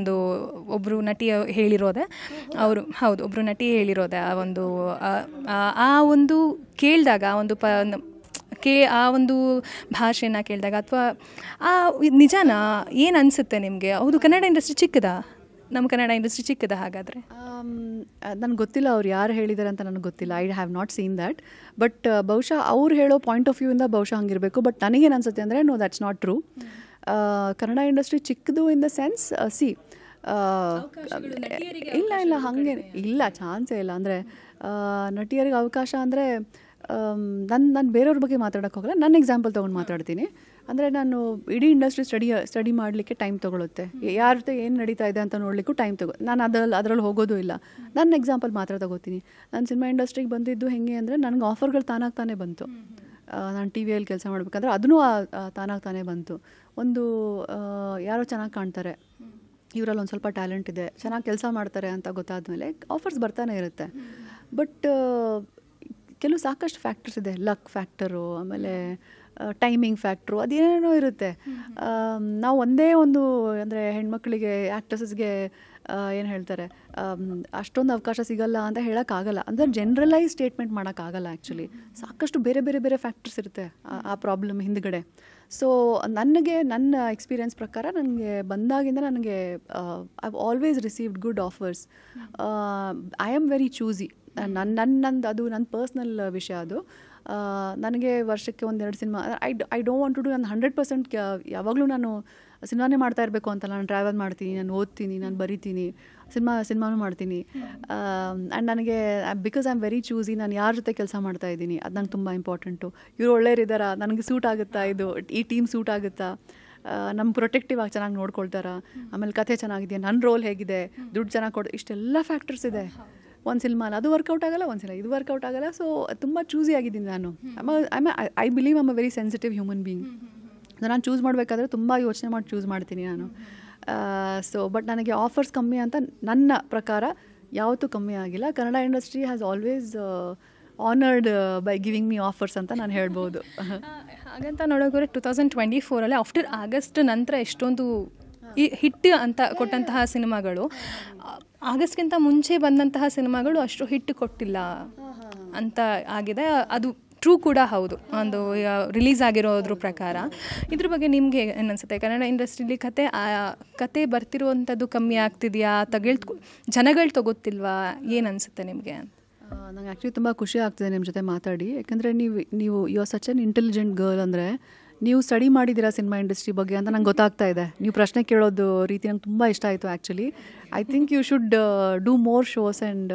ಒಬ್ಬರು ನಟಿ ಹೇಳಿರೋದೆ, ಒಬ್ಬರು ನಟಿ ಹೇಳಿರೋದೆ ಆ ಒಂದು ಕೇಳಿದಾಗ ಆ ಒಂದು ಭಾಷೆನ ಕೇಳಿದಾಗ, ಅಥವಾ ನಿಜಾನ ಏನು ಅನಿಸುತ್ತೆ ನಿಮಗೆ? ಹೌದು, ಕನ್ನಡ ಇಂಡಸ್ಟ್ರಿ ಚಿಕ್ಕದಾ, ನಮ್ಮ ಕನ್ನಡ ಇಂಡಸ್ಟ್ರಿ ಚಿಕ್ಕದ? ಹಾಗಾದರೆ ನನಗೆ ಗೊತ್ತಿಲ್ಲ ಅವ್ರು ಯಾರು ಹೇಳಿದ್ದಾರೆ ಅಂತ, ನನಗೆ ಗೊತ್ತಿಲ್ಲ. I have not seen that. But ಬಹುಶಃ ಅವ್ರು ಹೇಳೋ ಪಾಯಿಂಟ್ ಆಫ್ ವ್ಯೂಯಿಂದ ಬಹುಶಃ ಹಂಗಿರಬೇಕು. ಬಟ್ ನನಗೇನು ಅನ್ಸುತ್ತೆ ಅಂದರೆ, no, that's not true. Kannada industry ಚಿಕ್ಕದು ಇನ್ ದ ಸೆನ್ಸ್, ಇಲ್ಲ ಹಾಗೆ ಇಲ್ಲ, ಚಾನ್ಸೇ ಇಲ್ಲ. ಅಂದರೆ ನಟಿಯರಿಗೆ ಅವಕಾಶ ಅಂದರೆ, ನಾನು ಬೇರೆಯವ್ರ ಬಗ್ಗೆ ಮಾತಾಡೋಕ್ಕೆ ಹೋಗಲ್ಲ, ನನ್ನ ಎಕ್ಸಾಂಪಲ್ ತೊಗೊಂಡು ಮಾತಾಡ್ತೀನಿ. ಅಂದರೆ ನಾನು ಇಡೀ ಇಂಡಸ್ಟ್ರಿ ಸ್ಟಡಿ ಮಾಡಲಿಕ್ಕೆ ಟೈಮ್ ತೊಗೊಳುತ್ತೆ. ಯಾರ ಜೊತೆ ಏನು ನಡೀತಾ ಇದೆ ಅಂತ ನೋಡಲಿಕ್ಕೂ ಟೈಮ್ ನಾನು ಅದರಲ್ಲಿ ಹೋಗೋದು ಇಲ್ಲ. ನನ್ನ ಎಕ್ಸಾಂಪಲ್ ಮಾತ್ರ ತಗೋತೀನಿ. ನಾನು ಸಿನಿಮಾ ಇಂಡಸ್ಟ್ರಿಗೆ ಬಂದಿದ್ದು ಹೆಂಗೆ ಅಂದರೆ, ನನಗೆ ಆಫರ್ಗಳು ತಾನಾಗ್ತಾನೆ ಬಂತು. ನಾನು ಟಿ ವಿಯಲ್ಲಿ ಕೆಲಸ ಮಾಡಬೇಕಾದ್ರೆ ಅದನ್ನೂ ತಾನಾಗ್ತಾನೆ ಬಂತು. ಒಂದು ಯಾರೋ ಚೆನ್ನಾಗಿ ಕಾಣ್ತಾರೆ, ಇವರಲ್ಲಿ ಒಂದು ಸ್ವಲ್ಪ ಟ್ಯಾಲೆಂಟ್ ಇದೆ, ಚೆನ್ನಾಗಿ ಕೆಲಸ ಮಾಡ್ತಾರೆ ಅಂತ ಗೊತ್ತಾದಮೇಲೆ ಆಫರ್ಸ್ ಬರ್ತಾನೆ ಇರುತ್ತೆ. ಬಟ್ ಕೆಲವು ಸಾಕಷ್ಟು ಫ್ಯಾಕ್ಟರ್ಸ್ ಇದೆ, ಲಕ್ ಫ್ಯಾಕ್ಟರು, ಆಮೇಲೆ ಟೈಮಿಂಗ್ ಫ್ಯಾಕ್ಟ್ರು, ಅದೇನೇನೋ ಇರುತ್ತೆ. ನಾವು ಒಂದೇ ಒಂದು ಅಂದರೆ ಹೆಣ್ಮಕ್ಳಿಗೆ, ಆ್ಯಕ್ಟ್ರಸಸ್ಗೆ ಏನು ಹೇಳ್ತಾರೆ, ಅಷ್ಟೊಂದು ಅವಕಾಶ ಸಿಗಲ್ಲ ಅಂತ ಹೇಳೋಕ್ಕಾಗಲ್ಲ. ಅಂದರೆ ಜನರಲೈಸ್ ಸ್ಟೇಟ್ಮೆಂಟ್ ಮಾಡೋಕ್ಕಾಗಲ್ಲ ಆ್ಯಕ್ಚುಲಿ. ಸಾಕಷ್ಟು ಬೇರೆ ಬೇರೆ ಬೇರೆ ಫ್ಯಾಕ್ಟರ್ಸ್ ಇರುತ್ತೆ ಆ ಪ್ರಾಬ್ಲಮ್ ಹಿಂದ್ಗಡೆ. ಸೊ ನನ್ನ ಎಕ್ಸ್ಪೀರಿಯನ್ಸ್ ಪ್ರಕಾರ ನನಗೆ ಬಂದಾಗಿಂದ ನನಗೆ I always received good offers. I am very choosy. ಅದು ನನ್ನ ಪರ್ಸ್ನಲ್ ವಿಷಯ. ಅದು ನನಗೆ ವರ್ಷಕ್ಕೆ 1-2 cinema, I don't want to do. ನಾನು 100% ಯಾವಾಗಲೂ ನಾನು ಸಿನಿಮಾನೇ ಮಾಡ್ತಾ ಇರಬೇಕು ಅಂತಲ್ಲ. ನಾನು ಟ್ರಾವೆಲ್ ಮಾಡ್ತೀನಿ, ನಾನು ಓದ್ತೀನಿ, ನಾನು ಬರಿತೀನಿ, ಸಿನಿಮಾನೂ ಮಾಡ್ತೀನಿ. ಆ್ಯಂಡ್ ನನಗೆ because I am very choosy, ನಾನು ಯಾರ ಜೊತೆ ಕೆಲಸ ಮಾಡ್ತಾ ಇದ್ದೀನಿ ಅದು ನಂಗೆ ತುಂಬ ಇಂಪಾರ್ಟೆಂಟು. ಇವರು ಒಳ್ಳೆಯರಿದ್ದಾರಾ, ನನಗೆ ಸೂಟ್ ಆಗುತ್ತಾ, ಈ ಟೀಮ್ ಸೂಟ್ ಆಗುತ್ತಾ, ನಮ್ಮ ಪ್ರೊಟೆಕ್ಟಿವ್ ಆಗಿ ಚೆನ್ನಾಗಿ ನೋಡ್ಕೊಳ್ತಾರಾ, ಆಮೇಲೆ ಕಥೆ ಚೆನ್ನಾಗಿದೆಯಾ, ನನ್ನ ರೋಲ್ ಹೇಗಿದೆ, ದುಡ್ಡು ಚೆನ್ನಾಗಿ ಕೊಡ್ತಾರೆ, ಇಷ್ಟೆಲ್ಲ ಫ್ಯಾಕ್ಟರ್ಸ್ ಇದೆ. ಒಂದು ಸಿನಿಮಾನ ಅದು ವರ್ಕೌಟ್ ಆಗಲ್ಲ, ಒಂದು ಸಿನಿಮಾ ಇದು ವರ್ಕೌಟ್ ಆಗಲ್ಲ. ಸೊ ತುಂಬ ಚೂಸಿ ಆಗಿದ್ದೀನಿ ನಾನು. I believe I'm a very sensitive human being. ನಾನು ಚೂಸ್ ಮಾಡಬೇಕಾದ್ರೆ ತುಂಬ ಯೋಚನೆ ಮಾಡಿ ಚೂಸ್ ಮಾಡ್ತೀನಿ ನಾನು. ಸೊ ಬಟ್ ನನಗೆ ಆಫರ್ಸ್ ಕಮ್ಮಿ ಅಂತ ನನ್ನ ಪ್ರಕಾರ ಯಾವತ್ತೂ ಕಮ್ಮಿ ಆಗಿಲ್ಲ. Kannada industry has always honoured by giving me offers ಅಂತ ನಾನು ಹೇಳ್ಬೋದು. ಹಾಗಂತ ನೋಡೋಕೆ 2024 ಆಫ್ಟರ್ ಆಗಸ್ಟ್ ನಂತರ ಎಷ್ಟೊಂದು ಈ ಹಿಟ್ ಅಂತ ಕೊಟ್ಟಂತಹ ಸಿನಿಮಾಗಳು, ಆಗಸ್ಟ್ಗಿಂತ ಮುಂಚೆ ಬಂದಂತಹ ಸಿನಿಮಾಗಳು ಅಷ್ಟು ಹಿಟ್ ಕೊಟ್ಟಿಲ್ಲ ಅಂತ ಆಗಿದೆ. ಅದು ಟ್ರೂ ಕೂಡ ಹೌದು, ಒಂದು ರಿಲೀಸ್ ಆಗಿರೋದ್ರ ಪ್ರಕಾರ. ಇದ್ರ ಬಗ್ಗೆ ನಿಮಗೆ ಏನನ್ಸುತ್ತೆ? ಕನ್ನಡ ಇಂಡಸ್ಟ್ರಿಲಿ ಕತೆ ಬರ್ತಿರುವಂಥದ್ದು ಕಮ್ಮಿ ಆಗ್ತಿದೆಯಾ, ಜನಗಳು ತಗೋತಿಲ್ವಾ, ಏನನ್ಸುತ್ತೆ ನಿಮಗೆ? ನಂಗೆ ಆ್ಯಕ್ಚುಲಿ ತುಂಬ ಖುಷಿ ಆಗ್ತಿದೆ ನಿಮ್ಮ ಜೊತೆ ಮಾತಾಡಿ. ಯಾಕಂದರೆ ನೀವು you are such an intelligent girl. ಅಂದರೆ ನೀವು ಸ್ಟಡಿ ಮಾಡಿದ್ದೀರಾ ಸಿನಿಮಾ ಇಂಡಸ್ಟ್ರಿ ಬಗ್ಗೆ ಅಂತ ನಂಗೆ ಗೊತ್ತಾಗ್ತಾ ಇದೆ. ನೀವು ಪ್ರಶ್ನೆ ಕೇಳೋದು ರೀತಿ ನಂಗೆ ತುಂಬ ಇಷ್ಟ ಆಯಿತು actually. I think you should do more shows and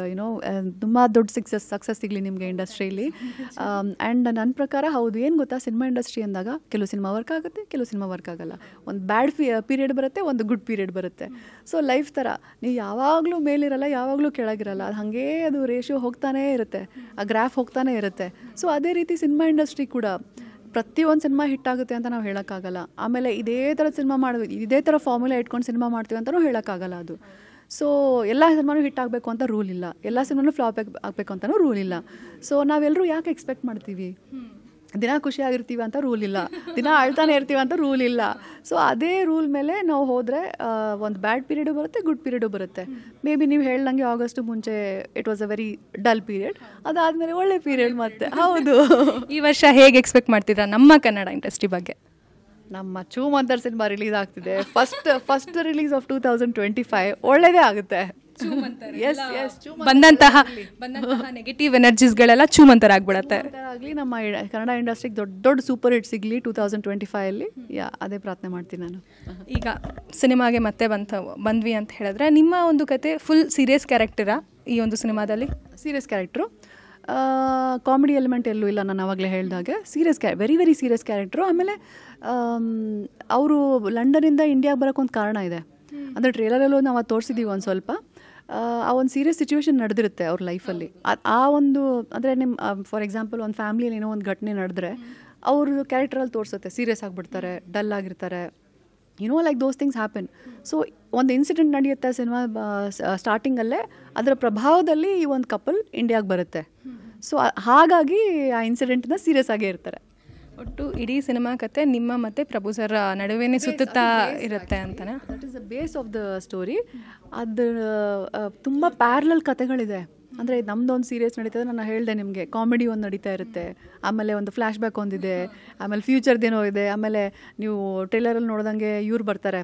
ತುಂಬ ದೊಡ್ಡ ಸಕ್ಸಸ್ ಸಿಗಲಿ ನಿಮಗೆ ಇಂಡಸ್ಟ್ರಿಯಲ್ಲಿ. ಆ್ಯಂಡ್ ನನ್ನ ಪ್ರಕಾರ ಹೌದು, ಏನು ಗೊತ್ತಾ, ಸಿನಿಮಾ ಇಂಡಸ್ಟ್ರಿ ಅಂದಾಗ ಕೆಲವು ಸಿನಿಮಾ ವರ್ಕ್ ಆಗುತ್ತೆ, ಕೆಲವು ಸಿನಿಮಾ ವರ್ಕ್ ಆಗಲ್ಲ. ಒಂದು ಬ್ಯಾಡ್ ಪೀರಿಯಡ್ ಬರುತ್ತೆ, ಒಂದು ಗುಡ್ ಪೀರಿಯಡ್ ಬರುತ್ತೆ. ಸೊ ಲೈಫ್ ಥರ ನೀವು ಯಾವಾಗಲೂ ಮೇಲಿರಲ್ಲ, ಯಾವಾಗಲೂ ಕೆಳಗಿರಲ್ಲ. ಅದು ಹಾಗೇ ಅದು ರೇಷಿಯೋ ಹೋಗ್ತಾನೇ ಇರುತ್ತೆ, ಆ ಗ್ರಾಫ್ ಹೋಗ್ತಾನೆ ಇರುತ್ತೆ. ಸೊ ಅದೇ ರೀತಿ ಸಿನಿಮಾ ಇಂಡಸ್ಟ್ರಿ ಕೂಡ ಪ್ರತಿಯೊಂದು ಸಿನಿಮಾ ಹಿಟ್ ಆಗುತ್ತೆ ಅಂತ ನಾವು ಹೇಳೋಕ್ಕಾಗಲ್ಲ. ಆಮೇಲೆ ಇದೇ ಥರ ಸಿನಿಮಾ ಮಾಡಬೇಕು, ಇದೇ ಥರ ಫಾರ್ಮುಲಾ ಇಟ್ಕೊಂಡು ಸಿನಿಮಾ ಮಾಡ್ತೀವಿ ಅಂತಲೂ ಹೇಳೋಕ್ಕಾಗಲ್ಲ ಅದು. ಸೊ ಎಲ್ಲ ಸಿನಿಮಾನೂ ಹಿಟ್ ಆಗಬೇಕು ಅಂತ ರೂಲ್ ಇಲ್ಲ, ಎಲ್ಲ ಸಿನಿಮಾನೂ ಫ್ಲಾಪ್ ಆಗಬೇಕು ಅಂತಲೂ ರೂಲ್ ಇಲ್ಲ. ಸೊ ನಾವೆಲ್ಲರೂ ಯಾಕೆ ಎಕ್ಸ್ಪೆಕ್ಟ್ ಮಾಡ್ತೀವಿ? ದಿನ ಖುಷಿಯಾಗಿರ್ತೀವಿ ಅಂತ ರೂಲ್ ಇಲ್ಲ, ದಿನ ಅಳ್ತಾನೆ ಇರ್ತೀವಿ ಅಂತ ರೂಲ್ ಇಲ್ಲ. ಸೊ ಅದೇ ರೂಲ್ ಮೇಲೆ ನಾವು ಹೋದರೆ ಒಂದು ಬ್ಯಾಡ್ ಪೀರಿಯಡು ಬರುತ್ತೆ, ಗುಡ್ ಪೀರಿಯಡು ಬರುತ್ತೆ. ಮೇ ಬಿ ನೀವು ಹೇಳ್ದಂಗೆ ಆಗಸ್ಟ್ ಮುಂಚೆ it was a very dull period, ಅದಾದಮೇಲೆ ಒಳ್ಳೆ ಪೀರಿಯಡ್ ಮತ್ತೆ. ಹೌದು. ಈ ವರ್ಷ ಹೇಗೆ ಎಕ್ಸ್ಪೆಕ್ಟ್ ಮಾಡ್ತಿದ್ರಾ ನಮ್ಮ ಕನ್ನಡ ಇಂಡಸ್ಟ್ರಿ ಬಗ್ಗೆ? ನಮ್ಮ ಚೂಮಂತರ್ ಸಿನಿಮಾ ರಿಲೀಸ್ ಆಗ್ತಿದೆ, ಫಸ್ಟ್ ರಿಲೀಸ್ ಆಫ್ 2025. ಒಳ್ಳೆಯದೇ ಆಗುತ್ತೆ, ಬಂದಂತಹ ನೆಗೆಟಿವ್ ಎನರ್ಜೀಸ್ಗಳೆಲ್ಲ ಚೂಮಂತರಾಗ್ಬಿಡತ್ತೆ. ಆಗಲಿ ನಮ್ಮ ಕನ್ನಡ ಇಂಡಸ್ಟ್ರಿಗೆ ದೊಡ್ಡ ದೊಡ್ಡ ಸೂಪರ್ ಹಿಟ್ ಸಿಗಲಿ 2025 ಅದೇ ಪ್ರಾರ್ಥನೆ ಮಾಡ್ತೀನಿ ನಾನು. ಈಗ ಸಿನಿಮಾಗೆ ಮತ್ತೆ ಬಂದ್ವಿ ಅಂತ ಹೇಳಿದ್ರೆ, ನಿಮ್ಮ ಒಂದು ಕತೆ ಫುಲ್ ಸೀರಿಯಸ್ ಕ್ಯಾರೆಕ್ಟರಾ ಈ ಒಂದು ಸಿನಿಮಾದಲ್ಲಿ? ಸೀರಿಯಸ್ ಕ್ಯಾರೆಕ್ಟ್ರು, ಕಾಮಿಡಿ ಎಲಿಮೆಂಟ್ ಎಲ್ಲೂ ಇಲ್ಲ. ನಾನು ಆವಾಗಲೇ ಹೇಳಿದಾಗೆ serious very very serious character. ಆಮೇಲೆ ಅವರು ಲಂಡನಿಂದ ಇಂಡಿಯಾಗೆ ಬರೋಕ್ಕೊಂದು ಕಾರಣ ಇದೆ. ಅಂದರೆ ಟ್ರೇಲರಲ್ಲೂ ನಾವು ಅದು ತೋರಿಸಿದ್ದೀವಿ ಒಂದು ಸ್ವಲ್ಪ. ಆ ಒಂದು ಸೀರಿಯಸ್ ಸಿಚುವೇಶನ್ ನಡೆದಿರುತ್ತೆ ಅವ್ರ ಲೈಫಲ್ಲಿ. ಆ ಒಂದು ಅಂದರೆ ಫಾರ್ ಎಕ್ಸಾಂಪಲ್ ಒಂದು ಫ್ಯಾಮಿಲಿಯಲ್ಲಿ ಏನೋ ಒಂದು ಘಟನೆ ನಡೆದ್ರೆ ಅವ್ರ ಕ್ಯಾರೆಕ್ಟರಲ್ಲಿ ತೋರಿಸುತ್ತೆ. ಸೀರಿಯಸ್ ಆಗಿಬಿಡ್ತಾರೆ, ಡಲ್ ಆಗಿರ್ತಾರೆ, like those things happen. So ಒಂದು ಇನ್ಸಿಡೆಂಟ್ ನಡೆಯುತ್ತೆ ಸಿನಿಮಾ ಸ್ಟಾರ್ಟಿಂಗಲ್ಲೇ, ಅದರ ಪ್ರಭಾವದಲ್ಲಿ ಈ ಒಂದು ಕಪಲ್ ಇಂಡಿಯಾಗೆ ಬರುತ್ತೆ. ಸೊ ಹಾಗಾಗಿ ಆ ಇನ್ಸಿಡೆಂಟ್ನ ಸೀರಿಯಸ್ ಆಗೇ ಇರ್ತಾರೆ. ಒಟ್ಟು ಇಡೀ ಸಿನಿಮಾ ಕತೆ ನಿಮ್ಮ ಮತ್ತು ಪ್ರಭು ಸರ್ ನಡುವೆನೇ ಸುತ್ತುತ್ತಾ ಇರುತ್ತೆ ಅಂತಾನೆ. That is the base of the story. ಅದು ತುಂಬ ಪ್ಯಾರಲಲ್ ಕತೆಗಳಿದೆ. ಅಂದರೆ ನಮ್ಮದೊಂದು ಸೀರಿಯಸ್ ನಡೀತದೆ, ನಾನು ಹೇಳಿದೆ ನಿಮಗೆ, ಕಾಮಿಡಿ ಒಂದು ನಡೀತಾ ಇರುತ್ತೆ, ಆಮೇಲೆ ಒಂದು ಫ್ಲ್ಯಾಶ್ ಬ್ಯಾಕ್ ಒಂದಿದೆ, ಆಮೇಲೆ ಫ್ಯೂಚರ್ದೇನೋ ಇದೆ, ಆಮೇಲೆ ನೀವು ಟ್ರೇಲರಲ್ಲಿ ನೋಡ್ದಂಗೆ ಇವ್ರು ಬರ್ತಾರೆ,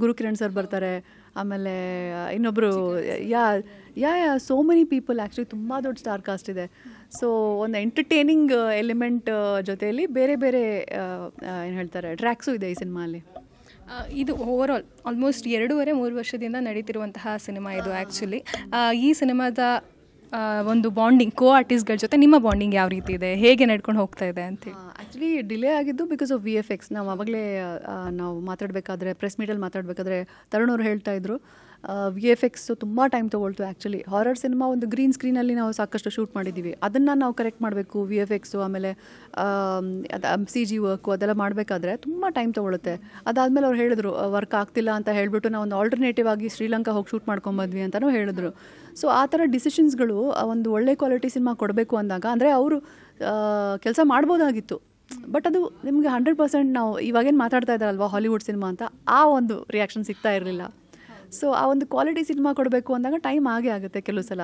ಗುರುಕಿರಣ್ ಸರ್ ಬರ್ತಾರೆ, ಆಮೇಲೆ ಇನ್ನೊಬ್ಬರು ಸೋ ಮೆನಿ ಪೀಪಲ್. ಆ್ಯಕ್ಚುಲಿ ತುಂಬ ದೊಡ್ಡ ಸ್ಟಾರ್ ಕಾಸ್ಟ್ ಇದೆ. ಸೊ ಒಂದು ಎಂಟರ್ಟೈನಿಂಗ್ ಎಲಿಮೆಂಟ್ ಜೊತೆಯಲ್ಲಿ ಬೇರೆ ಬೇರೆ ಏನು ಹೇಳ್ತಾರೆ ಟ್ರ್ಯಾಕ್ಸು ಇದೆ ಈ ಸಿನಿಮಾಲಿ. ಇದು ಓವರಾಲ್ ಆಲ್ಮೋಸ್ಟ್ 2.5-3 ವರ್ಷದಿಂದ ನಡೀತಿರುವಂತಹ ಸಿನಿಮಾ ಇದು. ಆ್ಯಕ್ಚುಲಿ ಈ ಸಿನಿಮಾದ ಒಂದು ಬಾಂಡಿಂಗ್, ಕೋ ಆರ್ಟಿಸ್ಟ್ಗಳ ಜೊತೆ ನಿಮ್ಮ ಬಾಂಡಿಂಗ್ ಯಾವ ರೀತಿ ಇದೆ, ಹೇಗೆ ನಡ್ಕೊಂಡು ಹೋಗ್ತಾ ಇದೆ ಅಂತೇಳಿ? ಆ್ಯಕ್ಚುಲಿ ಡಿಲೇ ಆಗಿದ್ದು ಬಿಕಾಸ್ ಆಫ್ VFX. ನಾವು ಆವಾಗಲೇ ನಾವು ಮಾತಾಡಬೇಕಾದ್ರೆ, ಪ್ರೆಸ್ ಮೀಟಲ್ಲಿ ಮಾತಾಡಬೇಕಾದ್ರೆ ತರುಣ್ ಅವರು ಹೇಳ್ತಾ ಇದ್ರು, VFX ತುಂಬ ಟೈಮ್ ತೊಗೊಳ್ತು. ಆ್ಯಕ್ಚುಲಿ ಹಾರರ್ ಸಿನಿಮಾ ಒಂದು ಗ್ರೀನ್ ಸ್ಕ್ರೀನಲ್ಲಿ ನಾವು ಸಾಕಷ್ಟು ಶೂಟ್ ಮಾಡಿದ್ದೀವಿ, ಅದನ್ನು ನಾವು ಕರೆಕ್ಟ್ ಮಾಡಬೇಕು. VFX ಆಮೇಲೆ CG ವರ್ಕು ಅದೆಲ್ಲ ಮಾಡಬೇಕಾದ್ರೆ ತುಂಬ ಟೈಮ್ ತೊಗೊಳುತ್ತೆ. ಅದಾದಮೇಲೆ ಅವ್ರು ಹೇಳಿದ್ರು ವರ್ಕ್ ಆಗ್ತಿಲ್ಲ ಅಂತ ಹೇಳಿಬಿಟ್ಟು ನಾವು ಒಂದು ಆಲ್ಟರ್ನೇಟಿವ್ ಆಗಿ ಶ್ರೀಲಂಕಾ ಹೋಗಿ ಶೂಟ್ ಮಾಡ್ಕೊಂಬಂದ್ವಿ ಅಂತಲೂ ಹೇಳಿದ್ರು. ಸೊ ಆ ಥರ ಡಿಸಿಷನ್ಸ್ಗಳು ಒಂದು ಒಳ್ಳೆ ಕ್ವಾಲಿಟಿ ಸಿನಿಮಾ ಕೊಡಬೇಕು ಅಂದಾಗ, ಅಂದರೆ ಅವರು ಕೆಲಸ ಮಾಡ್ಬೋದಾಗಿತ್ತು, ಬಟ್ ಅದು ನಿಮಗೆ 100% ನಾವು ಇವಾಗೇನು ಮಾತಾಡ್ತಾ ಇದ್ದಾರಲ್ವ ಹಾಲಿವುಡ್ ಸಿನಿಮಾ ಅಂತ, ಆ ಒಂದು ರಿಯಾಕ್ಷನ್ ಸಿಗ್ತಾ ಇರಲಿಲ್ಲ. ಸೊ ಆ ಒಂದು ಕ್ವಾಲಿಟಿ ಸಿನಿಮಾ ಕೊಡಬೇಕು ಅಂದಾಗ ಟೈಮ್ ಆಗೇ ಆಗುತ್ತೆ. ಕೆಲವು ಸಲ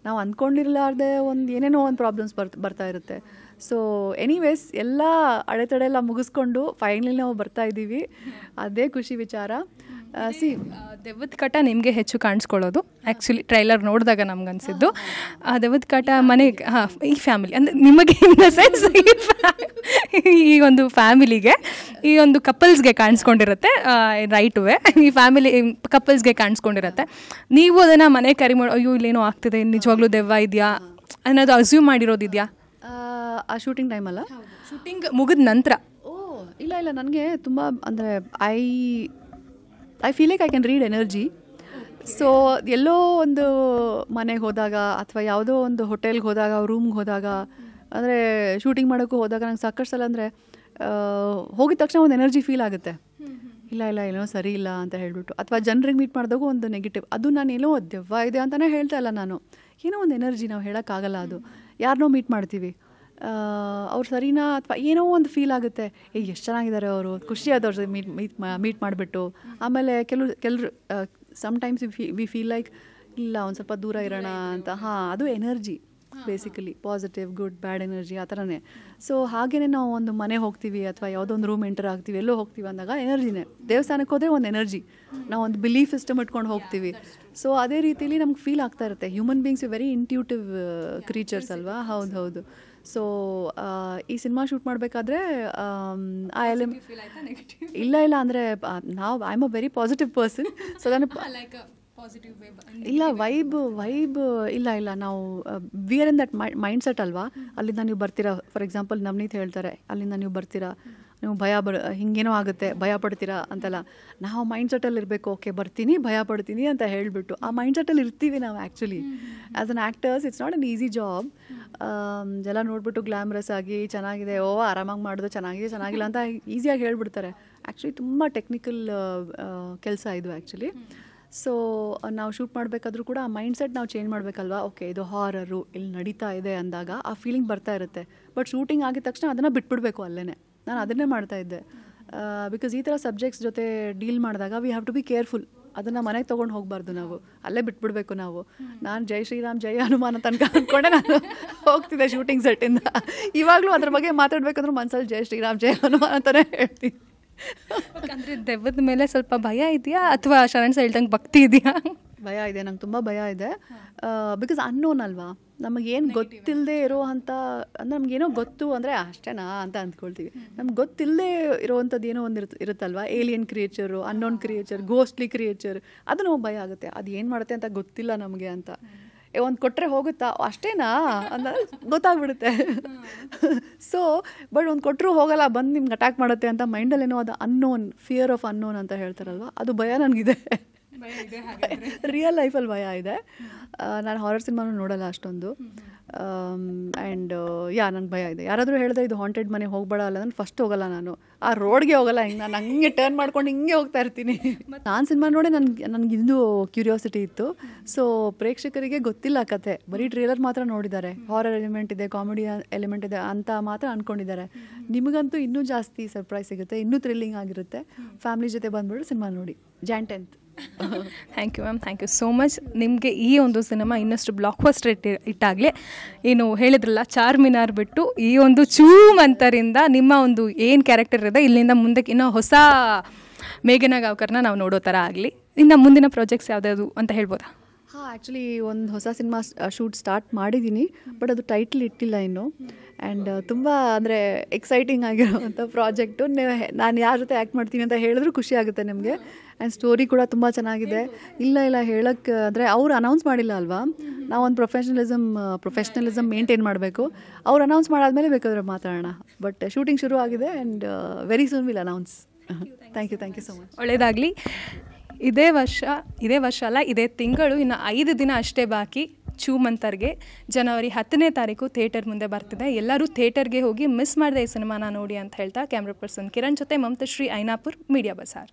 ನಾವು ಅಂದ್ಕೊಂಡಿರಲಾರ್ದೆ ಒಂದು ಏನೇನೋ ಒಂದು ಪ್ರಾಬ್ಲಮ್ಸ್ ಬರ್ತಾ ಇರುತ್ತೆ. ಸೊ ಎನಿವೇಸ್ ಎಲ್ಲ ಅಡೆತಡೆ ಎಲ್ಲ ಮುಗಿಸ್ಕೊಂಡು ಫೈನಲಿ ನಾವು ಬರ್ತಾ ಇದ್ದೀವಿ, ಅದೇ ಖುಷಿ ವಿಚಾರ. ದೆವ್ವದ ಕಾಟ ನಿಮಗೆ ಹೆಚ್ಚು ಕಾಣಿಸ್ಕೊಳ್ಳೋದು ಆ್ಯಕ್ಚುಲಿ ಟ್ರೈಲರ್ ನೋಡಿದಾಗ ನಮ್ಗನ್ಸಿದ್ದು. ಆ ದೆವ್ವದ ಕಾಟ ಮನೆಗೆ, ಈ ಫ್ಯಾಮಿಲಿ ಅಂದರೆ ನಿಮಗೆ ಇನ್ ದ ಸೆನ್ಸ್ ಈ ಒಂದು ಫ್ಯಾಮಿಲಿಗೆ, ಈ ಒಂದು ಕಪಲ್ಸ್ಗೆ ಕಾಣಿಸ್ಕೊಂಡಿರುತ್ತೆ, ರೈಟುವೆ ಈ ಫ್ಯಾಮಿಲಿ ಕಪಲ್ಸ್ಗೆ ಕಾಣಿಸ್ಕೊಂಡಿರುತ್ತೆ. ನೀವು ಅದನ್ನು ಮನೆ ಕ್ಯಾರಿ ಮಾಡೋ, ಅಯ್ಯೋ ಇಲ್ಲೇನೋ ಆಗ್ತಿದೆ, ನಿಜವಾಗ್ಲೂ ದೆವ್ವ ಇದೆಯಾ ಅನ್ನೋದು ಅಸ್ಯೂಮ್ ಮಾಡಿರೋದಿದೆಯಾ ಆ ಶೂಟಿಂಗ್ ಟೈಮಲ್ಲ? ಶೂಟಿಂಗ್ ಮುಗಿದ ನಂತರ? ಇಲ್ಲ ನನಗೆ ತುಂಬ ಅಂದರೆ I feel like I can read energy. So ಎಲ್ಲೋ ಒಂದು ಮನೆಗೆ ಹೋದಾಗ ಅಥವಾ ಯಾವುದೋ ಒಂದು ಹೋಟೆಲ್ಗೆ ಹೋದಾಗ, ರೂಮ್ಗೆ ಹೋದಾಗ, ಅಂದರೆ ಶೂಟಿಂಗ್ ಮಾಡೋಕ್ಕೂ ಹೋದಾಗ ನಂಗೆ ಸಾಕಷ್ಟು ಸಲ ಅಂದರೆ ಹೋಗಿದ ತಕ್ಷಣ ಒಂದು ಎನರ್ಜಿ ಫೀಲ್ ಆಗುತ್ತೆ. ಇಲ್ಲ ಏನೋ ಸರಿ ಇಲ್ಲ ಅಂತ ಹೇಳಿಬಿಟ್ಟು, ಅಥವಾ ಜನರಿಗೆ ಮೀಟ್ ಮಾಡಿದಾಗ ಒಂದು ನೆಗೆಟಿವ್, ಅದು ನಾನು ಏನೋ ದೆವ್ವ ಇದೆ ಅಂತಲೇ ಹೇಳ್ತಾ ಇಲ್ಲ ನಾನು, ಏನೋ ಒಂದು ಎನರ್ಜಿ, ನಾವು ಹೇಳೋಕ್ಕಾಗಲ್ಲ. ಅದು ಯಾರನ್ನೋ ಮೀಟ್ ಮಾಡ್ತೀವಿ, ಅವ್ರು ಸರಿನಾ ಅಥವಾ ಏನೋ ಒಂದು ಫೀಲ್ ಆಗುತ್ತೆ, ಎಷ್ಟು ಚೆನ್ನಾಗಿದ್ದಾರೆ ಅವರು, ಖುಷಿ ಆದವ್ರು ಮೀಟ್ ಮಾಡಿಬಿಟ್ಟು. ಆಮೇಲೆ ಕೆಲವರು ಸಮ್ಟೈಮ್ಸ್ ವಿ ಫೀಲ್ ಲೈಕ್ ಇಲ್ಲ ಒಂದು ಸ್ವಲ್ಪ ದೂರ ಇರೋಣ ಅಂತ. ಅದು ಎನರ್ಜಿ ಬೇಸಿಕಲಿ, ಪಾಸಿಟಿವ್, ಗುಡ್, ಬ್ಯಾಡ್ ಎನರ್ಜಿ ಆ ಥರನೇ. ಸೊ ಹಾಗೆಯೇ ನಾವು ಒಂದು ಮನೆ ಹೋಗ್ತೀವಿ ಅಥವಾ ಯಾವುದೋ ಒಂದು ರೂಮ್ ಎಂಟರ್ ಆಗ್ತೀವಿ, ಎಲ್ಲೋ ಹೋಗ್ತೀವಿ ಅಂದಾಗ ಎನರ್ಜಿನೇ. ದೇವಸ್ಥಾನಕ್ಕೆ ಹೋದರೆ ಒಂದು ಎನರ್ಜಿ, ನಾವು ಒಂದು ಬಿಲೀಫ್ ಸಿಸ್ಟಮ್ ಇಟ್ಕೊಂಡು ಹೋಗ್ತೀವಿ. ಸೊ ಅದೇ ರೀತಿಲಿ ನಮ್ಗೆ ಫೀಲ್ ಆಗ್ತಾ ಇರುತ್ತೆ. Human beings very intuitive creatures ಅಲ್ವಾ? ಹೌದು. ಸೊ ಈ ಸಿನಿಮಾ ಶೂಟ್ ಮಾಡಬೇಕಾದ್ರೆ ಇಲ್ಲ ಅಂದರೆ I am a very positive person. So ನಾನು ಇಲ್ಲ ವೈಬ್ ಇಲ್ಲ ನಾವು we are in that mind set ಅಲ್ವಾ. ಅಲ್ಲಿಂದ ನೀವು ಬರ್ತೀರಾ, ಫಾರ್ ಎಕ್ಸಾಂಪಲ್ ನವನೀತ್ ಹೇಳ್ತಾರೆ, ಅಲ್ಲಿಂದ ನೀವು ಬರ್ತೀರಾ, ನೀವು ಹಿಂಗೇನೋ ಆಗುತ್ತೆ, ಭಯ ಪಡ್ತೀರಾ ಅಂತೆಲ್ಲ. ನಾವು ಮೈಂಡ್ ಸೆಟ್ಟಲ್ಲಿ ಇರಬೇಕು, ಓಕೆ ಬರ್ತೀನಿ, ಭಯ ಪಡ್ತೀನಿ ಅಂತ ಹೇಳಿಬಿಟ್ಟು ಆ ಮೈಂಡ್ ಸೆಟ್ಟಲ್ಲಿ ಇರ್ತೀವಿ ನಾವು. Actually as an actors it's not an easy job. ಎಲ್ಲ ನೋಡ್ಬಿಟ್ಟು ಗ್ಲಾಮರಸ್ ಆಗಿ ಚೆನ್ನಾಗಿದೆ, ಆರಾಮಾಗಿ ಮಾಡೋದು, ಚೆನ್ನಾಗಿಲ್ಲ ಅಂತ ಈಸಿಯಾಗಿ ಹೇಳ್ಬಿಡ್ತಾರೆ. ಆ್ಯಕ್ಚುಲಿ ತುಂಬ ಟೆಕ್ನಿಕಲ್ ಕೆಲಸ ಇದು ಆ್ಯಕ್ಚುಲಿ. ಸೊ ನಾವು ಶೂಟ್ ಮಾಡಬೇಕಾದ್ರೂ ಕೂಡ ಆ ಮೈಂಡ್ ಸೆಟ್ ನಾವು ಚೇಂಜ್ ಮಾಡಬೇಕಲ್ವಾ. ಓಕೆ ಇದು ಹಾರರು ಇಲ್ಲಿ ನಡೀತಾ ಇದೆ ಅಂದಾಗ ಆ ಫೀಲಿಂಗ್ ಬರ್ತಾ ಇರುತ್ತೆ. ಬಟ್ ಶೂಟಿಂಗ್ ಆಗಿದ ತಕ್ಷಣ ಅದನ್ನು ಬಿಟ್ಬಿಡ್ಬೇಕು ಅಲ್ಲೇ. ನಾನು ಅದನ್ನೇ ಮಾಡ್ತಾ ಇದ್ದೆ. ಬಿಕಾಸ್ ಈ ಥರ ಸಬ್ಜೆಕ್ಟ್ಸ್ ಜೊತೆ ಡೀಲ್ ಮಾಡಿದಾಗ we have to be careful. ಅದನ್ನು ಮನೆಗೆ ತೊಗೊಂಡು ಹೋಗಬಾರ್ದು, ನಾವು ಅಲ್ಲೇ ಬಿಟ್ಬಿಡ್ಬೇಕು ನಾವು. ನಾನು ಜೈ ಶ್ರೀರಾಮ್ ಜೈ ಹನುಮಾನ್ ತನಕ ಅಂದ್ಕೊಂಡೆ ನಾನು ಹೋಗ್ತಿದ್ದೆ ಶೂಟಿಂಗ್ ಸೆಟ್ಟಿಂದ. ಇವಾಗಲೂ ಅದ್ರ ಬಗ್ಗೆ ಮಾತಾಡಬೇಕಂದ್ರೆ ಮನಸ್ಸಲ್ಲಿ ಜೈ ಶ್ರೀರಾಮ್ ಜೈ ಹನುಮಾನ್ ಅಂತಲೇ ಹೇಳ್ತೀನಿ. ಅಂದರೆ ದೆವ್ವದ ಮೇಲೆ ಸ್ವಲ್ಪ ಭಯ ಇದೆಯಾ ಅಥವಾ ಶರಣ್ ಹೇಳ್ದಂಗೆ ಭಕ್ತಿ ಇದೆಯಾ? ಭಯ ಇದೆ, ನಂಗೆ ತುಂಬ ಭಯ ಇದೆ. ಬಿಕಾಸ್ ಅನ್ನೋನ್ ಅಲ್ವಾ, ನಮಗೇನು ಗೊತ್ತಿಲ್ಲದೆ ಇರೋ ಅಂಥ, ಅಂದರೆ ನಮಗೇನೋ ಗೊತ್ತು ಅಂದರೆ ಅಷ್ಟೇನಾ ಅಂತ ಅಂದ್ಕೊಳ್ತೀವಿ. ನಮ್ಗೆ ಗೊತ್ತಿಲ್ಲದೆ ಇರೋವಂಥದ್ದು ಏನೋ ಒಂದು ಇರುತ್ತಲ್ವ, ಏಲಿಯನ್ ಕ್ರಿಯೇಚರು, ಅನ್ನೋನ್ ಕ್ರಿಯೇಚರ್, ಗೋಸ್ಟ್ಲಿ ಕ್ರಿಯೇಚರ್, ಅದು ನಮಗೆ ಭಯ ಆಗುತ್ತೆ. ಅದು ಏನು ಮಾಡುತ್ತೆ ಅಂತ ಗೊತ್ತಿಲ್ಲ ನಮಗೆ ಅಂತ. ಒಂದು ಕೊಟ್ಟರೆ ಹೋಗುತ್ತಾ, ಅಷ್ಟೇನಾ ಅಂತ ಗೊತ್ತಾಗ್ಬಿಡುತ್ತೆ. ಸೊ ಬಟ್ ಒಂದು ಕೊಟ್ಟರು ಹೋಗಲ್ಲ, ಬಂದು ನಿಮ್ಗೆ ಅಟ್ಯಾಕ್ ಮಾಡುತ್ತೆ ಅಂತ ಮೈಂಡಲ್ಲೇನೋ ಅದು ಅನ್ನೋನ್, ಫಿಯರ್ ಆಫ್ ಅನ್ನೋನ್ ಅಂತ ಹೇಳ್ತಾರಲ್ವ, ಅದು ಭಯ ನನಗಿದೆ. ರಿಯಲ್ ಲೈಫಲ್ಲಿ ಭಯ ಇದೆ. ನಾನು ಹಾರರ್ ಸಿನಿಮಾನು ನೋಡಲ್ಲ ಅಷ್ಟೊಂದು. ಆ್ಯಂಡ್ ನನಗೆ ಭಯ ಇದೆ. ಯಾರಾದರೂ ಹೇಳಿದ್ರೆ ಇದು ಹಾಂಟೆಡ್ ಮನೆ ಹೋಗಬೇಡ ಅಲ್ಲ, ನಾನು ಫಸ್ಟ್ ಹೋಗಲ್ಲ, ನಾನು ಆ ರೋಡ್ಗೆ ಹೋಗಲ್ಲ. ಹಿಂಗೆ ನಾನು ಹಂಗೆ ಟರ್ನ್ ಮಾಡ್ಕೊಂಡು ಹಿಂಗೆ ಹೋಗ್ತಾ ಇರ್ತೀನಿ. ನಾನು ಸಿನಿಮಾ ನೋಡಿ ನನಗೆ ಇನ್ನೂ ಕ್ಯೂರಿಯಾಸಿಟಿ ಇತ್ತು. ಸೊ ಪ್ರೇಕ್ಷಕರಿಗೆ ಗೊತ್ತಿಲ್ಲ ಕತೆ, ಬರೀ ಟ್ರೇಲರ್ ಮಾತ್ರ ನೋಡಿದ್ದಾರೆ. ಹಾರರ್ ಎಲಿಮೆಂಟ್ ಇದೆ, ಕಾಮಿಡಿ ಎಲಿಮೆಂಟ್ ಇದೆ ಅಂತ ಮಾತ್ರ ಅಂದ್ಕೊಂಡಿದ್ದಾರೆ. ನಿಮಗಂತೂ ಇನ್ನೂ ಜಾಸ್ತಿ ಸರ್ಪ್ರೈಸ್ ಸಿಗುತ್ತೆ, ಇನ್ನೂ ಥ್ರಿಲ್ಲಿಂಗ್ ಆಗಿರುತ್ತೆ. ಫ್ಯಾಮಿಲಿ ಜೊತೆ ಬಂದ್ಬಿಟ್ಟು ಸಿನಿಮಾ ನೋಡಿ, Jan 10th. Thank you ma'am, thank you so much. ನಿಮಗೆ ಈ ಒಂದು ಸಿನಿಮಾ ಇನ್ನಷ್ಟು ಬ್ಲಾಕ್ ಬಸ್ಟರ್ ಇಟ್ಟಾಗಲೇ, ಏನು ಹೇಳಿದ್ರಲ್ಲ ಚಾರ್ಮಿನಾರ್ ಬಿಟ್ಟು ಈ ಒಂದು ಚೂಮಂತರಿಂದ ನಿಮ್ಮ ಒಂದು ಏನು ಕ್ಯಾರೆಕ್ಟರ್ ಇದೆ, ಇಲ್ಲಿಂದ ಮುಂದಕ್ಕೆ ಇನ್ನೂ ಹೊಸ ಮೇಘನಾ ಗಾವ್ಕರ್ನ ನಾವು ನೋಡೋ ಥರ ಆಗಲಿ. ಇನ್ನು ಮುಂದಿನ ಪ್ರಾಜೆಕ್ಟ್ಸ್ ಯಾವುದ್ಯಾವುದು ಅಂತ ಹೇಳ್ಬೋದಾ? ಆ್ಯಕ್ಚುಲಿ ಒಂದು ಹೊಸ ಸಿನಿಮಾ ಶೂಟ್ ಸ್ಟಾರ್ಟ್ ಮಾಡಿದ್ದೀನಿ, ಬಟ್ ಅದು ಟೈಟ್ಲ್ ಇಟ್ಟಿಲ್ಲ ಇನ್ನು. ಆ್ಯಂಡ್ ತುಂಬ ಅಂದರೆ ಎಕ್ಸೈಟಿಂಗ್ ಆಗಿರೋವಂಥ ಪ್ರಾಜೆಕ್ಟು. ನಾನು ಯಾರ ಜೊತೆ ಆ್ಯಕ್ಟ್ ಮಾಡ್ತೀನಿ ಅಂತ ಹೇಳಿದ್ರು ಖುಷಿ ಆಗುತ್ತೆ ನಿಮಗೆ. ಆ್ಯಂಡ್ ಸ್ಟೋರಿ ಕೂಡ ತುಂಬ ಚೆನ್ನಾಗಿದೆ. ಇಲ್ಲ ಹೇಳೋಕ್ಕೆ ಅಂದರೆ ಅವ್ರು ಅನೌನ್ಸ್ ಮಾಡಿಲ್ಲ ಅಲ್ವಾ, ನಾವೊಂದು ಪ್ರೊಫೆಷ್ನಲಿಸಮ್ ಮೇಂಟೈನ್ ಮಾಡಬೇಕು. ಅವ್ರು ಅನೌನ್ಸ್ ಮಾಡಾದ್ಮೇಲೆ ಬೇಕಾದ್ರೆ ಮಾತಾಡೋಣ. ಬಟ್ ಶೂಟಿಂಗ್ ಶುರು ಆಗಿದೆ and very soon will announce. Thank you so much. ಒಳ್ಳೆಯದಾಗಲಿ. ಇದೇ ವರ್ಷ ಅಲ್ಲ, ಇದೇ ತಿಂಗಳು ಇನ್ನು 5 ದಿನ ಅಷ್ಟೇ ಬಾಕಿ ಚೂಮಂತರ್ಗೆ. ಜನವರಿ 10ನೇ ತಾರೀಕು ಥಿಯೇಟರ್ ಮುಂದೆ ಬರ್ತಿದೆ. ಎಲ್ಲರೂ ಥಿಯೇಟರ್ಗೆ ಹೋಗಿ ಮಿಸ್ ಮಾಡಿದೆ ಈ ಸಿನಿಮಾನ ನೋಡಿ ಅಂತ ಹೇಳ್ತಾ, ಕ್ಯಾಮ್ರಾ ಪರ್ಸನ್ ಕಿರಣ್ ಜೊತೆ ಮಮತಾಶ್ರೀ ಐನಾಪುರ್, ಮೀಡಿಯಾ ಬಜಾರ್.